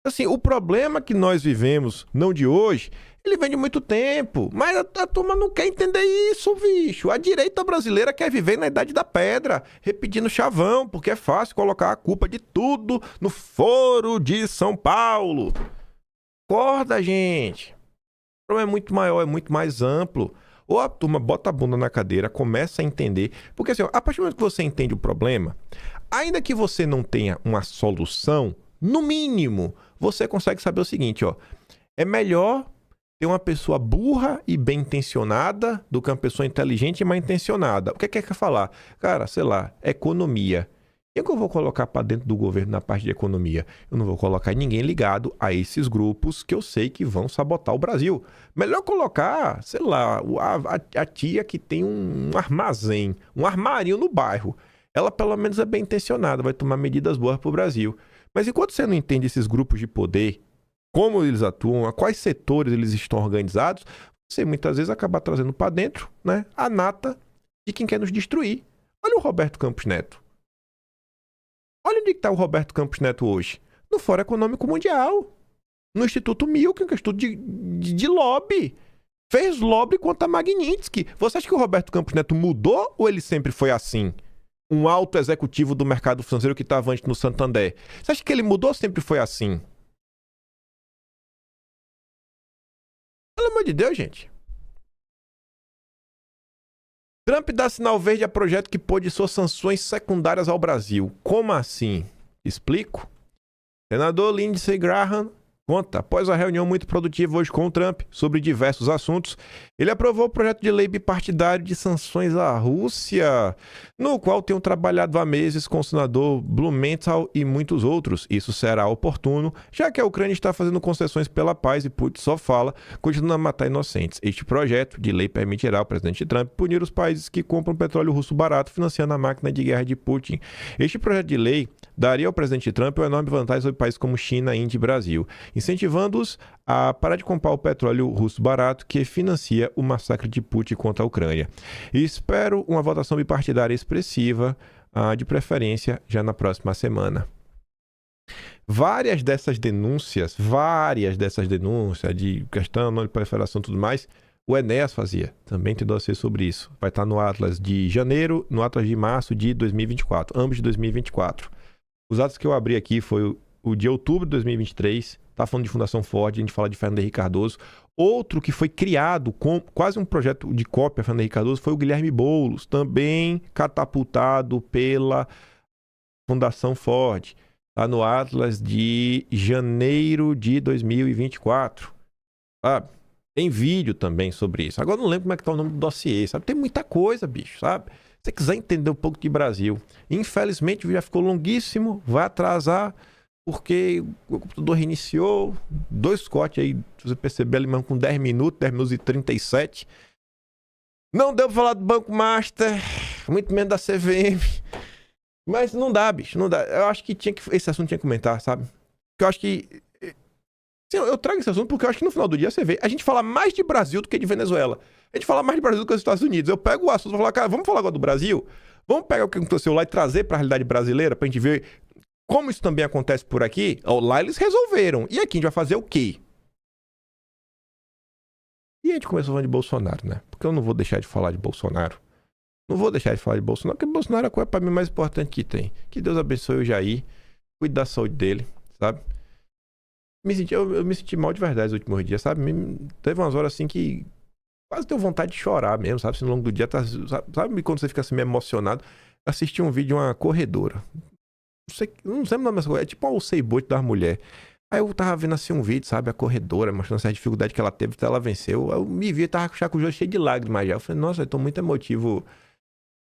Assim, o problema que nós vivemos, não de hoje, ele vem de muito tempo. Mas a turma não quer entender isso, bicho. A direita brasileira quer viver na Idade da Pedra, repetindo chavão, porque é fácil colocar a culpa de tudo no Foro de São Paulo. Acorda, gente. O problema é muito maior, é muito mais amplo. Ou a turma bota a bunda na cadeira, começa a entender. Porque assim, ó, a partir do momento que você entende o problema, ainda que você não tenha uma solução, no mínimo, você consegue saber o seguinte, ó. É melhor ter uma pessoa burra e bem intencionada do que uma pessoa inteligente e mal intencionada. O que é que quer falar? Cara, sei lá, economia. E o que eu vou colocar para dentro do governo na parte de economia? Eu não vou colocar ninguém ligado a esses grupos que eu sei que vão sabotar o Brasil. Melhor colocar, sei lá, a tia que tem um armazém, um armarinho no bairro. Ela pelo menos é bem intencionada, vai tomar medidas boas para o Brasil. Mas enquanto você não entende esses grupos de poder, como eles atuam, a quais setores eles estão organizados, você muitas vezes acaba trazendo para dentro, né, a nata de quem quer nos destruir. Olha o Roberto Campos Neto. Olha onde está o Roberto Campos Neto hoje. No Fórum Econômico Mundial. No Instituto Milken, que é um estudo de lobby. Fez lobby contra a Magnitsky. Você acha que o Roberto Campos Neto mudou ou ele sempre foi assim? Um alto executivo do mercado financeiro que estava antes no Santander. Você acha que ele mudou ou sempre foi assim? Pelo amor de Deus, gente. Trump dá sinal verde a projeto que pôde suas sanções secundárias ao Brasil. Como assim? Explico. Senador Lindsey Graham conta, após a reunião muito produtiva hoje com o Trump sobre diversos assuntos, ele aprovou o projeto de lei bipartidário de sanções à Rússia, no qual tenho trabalhado há meses com o senador Blumenthal e muitos outros. Isso será oportuno, já que a Ucrânia está fazendo concessões pela paz e Putin só fala, continua a matar inocentes. Este projeto de lei permitirá ao presidente Trump punir os países que compram petróleo russo barato, financiando a máquina de guerra de Putin. Este projeto de lei daria ao presidente Trump uma enorme vantagem sobre países como China, Índia e Brasil, incentivando-os a parar de comprar o petróleo russo barato que financia o massacre de Putin contra a Ucrânia. E espero uma votação bipartidária expressiva, de preferência já na próxima semana. Várias dessas denúncias de questão, não de proliferação e tudo mais, o Enéas fazia. Também tem dossiê sobre isso. Vai estar no Atlas de janeiro, no Atlas de março de 2024, ambos de 2024. Os atos que eu abri aqui foi o de outubro de 2023, tá falando de Fundação Ford, a gente fala de Fernando Henrique Cardoso. Outro que foi criado com quase um projeto de cópia a Fernando Henrique Cardoso foi o Guilherme Boulos, também catapultado pela Fundação Ford. Tá no Atlas de janeiro de 2024. Sabe? Tem vídeo também sobre isso. Agora eu não lembro como é que tá o nome do dossiê, sabe? Tem muita coisa, bicho, sabe? Se você quiser entender um pouco de Brasil. Infelizmente o vídeo já ficou longuíssimo, vai atrasar, porque o computador reiniciou. 2 cortes aí, se você perceber ali mesmo com 10 minutos e 37. Não deu pra falar do Banco Master, muito menos da CVM. Mas não dá, bicho, não dá. Eu acho que esse assunto tinha que comentar, sabe? Porque eu acho que... Eu trago esse assunto porque eu acho que no final do dia você vê, a gente fala mais de Brasil do que de Venezuela. A gente fala mais de Brasil do que dos Estados Unidos. Eu pego o assunto e falar, cara, vamos falar agora do Brasil? Vamos pegar o que aconteceu lá e trazer para a realidade brasileira pra gente ver como isso também acontece por aqui? Lá eles resolveram. E aqui a gente vai fazer o quê? E a gente começou falando de Bolsonaro, né? Porque eu não vou deixar de falar de Bolsonaro. Não vou deixar de falar de Bolsonaro, porque Bolsonaro é a coisa pra mim mais importante que tem. Que Deus abençoe o Jair. Cuide da saúde dele, sabe? Eu me senti mal de verdade nos últimos dias, sabe? Teve umas horas assim que quase deu vontade de chorar mesmo, sabe? Assim, no longo do dia, sabe quando você fica assim meio emocionado? Assisti um vídeo de uma corredora. Não sei o nome dessa coisa. É tipo o Seibote das mulheres. Aí eu tava vendo assim um vídeo, sabe? A corredora, mostrando essa dificuldade que ela teve até ela venceu. Eu me vi, tava com o olho cheio de lágrimas já. Eu falei, nossa, eu tô muito emotivo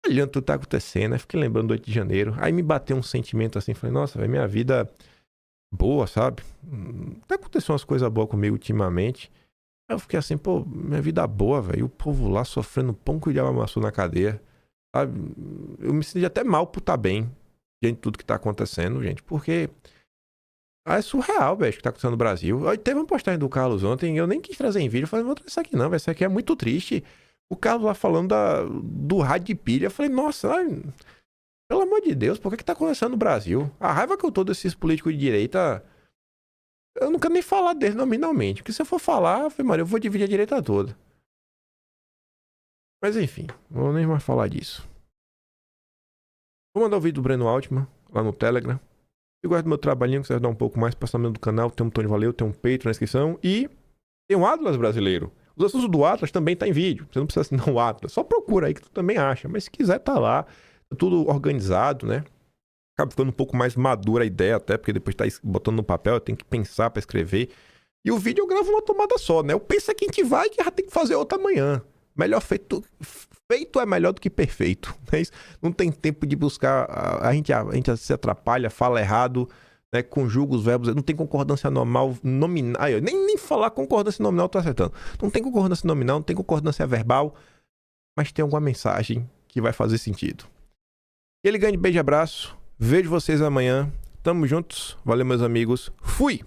olhando tudo que tá acontecendo. Aí fiquei lembrando do 8 de janeiro. Aí me bateu um sentimento assim. Falei, nossa, velho, minha vida boa, sabe? Até aconteceu umas coisas boas comigo ultimamente. Aí eu fiquei assim, pô, minha vida boa, velho. E o povo lá sofrendo pão que o diabo amassou na cadeia. Sabe? Eu me senti até mal por estar bem diante de tudo que tá acontecendo, gente. Porque é surreal, velho, o que tá acontecendo no Brasil. Aí teve uma postagem do Carlos ontem, eu nem quis trazer em vídeo. Eu falei, não vou trazer isso aqui não, velho. Isso aqui é muito triste. O Carlos lá falando do rádio de pilha. Eu falei, nossa, ai, pelo amor de Deus, por que tá acontecendo no Brasil? A raiva que eu tô desses políticos de direita Eu não quero nem falar dele nominalmente. Porque se eu for falar, eu vou dividir a direita toda. Mas enfim, não vou nem mais falar disso. Vou mandar o vídeo do Breno Altman lá no Telegram. Se gosta do meu trabalhinho, quiser dar um pouco mais, passa no do canal. Tem um Tony Valeu, tem um Patreon na descrição. E tem um Atlas brasileiro. Os assuntos do Atlas também tá em vídeo. Você não precisa assinar o Atlas. Só procura aí que tu também acha. Mas se quiser, tá lá. Tá tudo organizado, né? Acaba ficando um pouco mais madura a ideia, até porque depois tá botando no papel, tem que pensar pra escrever. E o vídeo eu gravo uma tomada só, né? Eu penso aqui que vai que já tem que fazer outra amanhã. Melhor feito é melhor do que perfeito. Né? Não tem tempo de buscar. A gente se atrapalha, fala errado, né? Conjuga os verbos. Não tem concordância normal, nominal. Nem falar concordância nominal eu tô acertando. Não tem concordância nominal, não tem concordância verbal, mas tem alguma mensagem que vai fazer sentido. Aquele grande beijo e abraço. Vejo vocês amanhã. Tamo juntos. Valeu, meus amigos. Fui!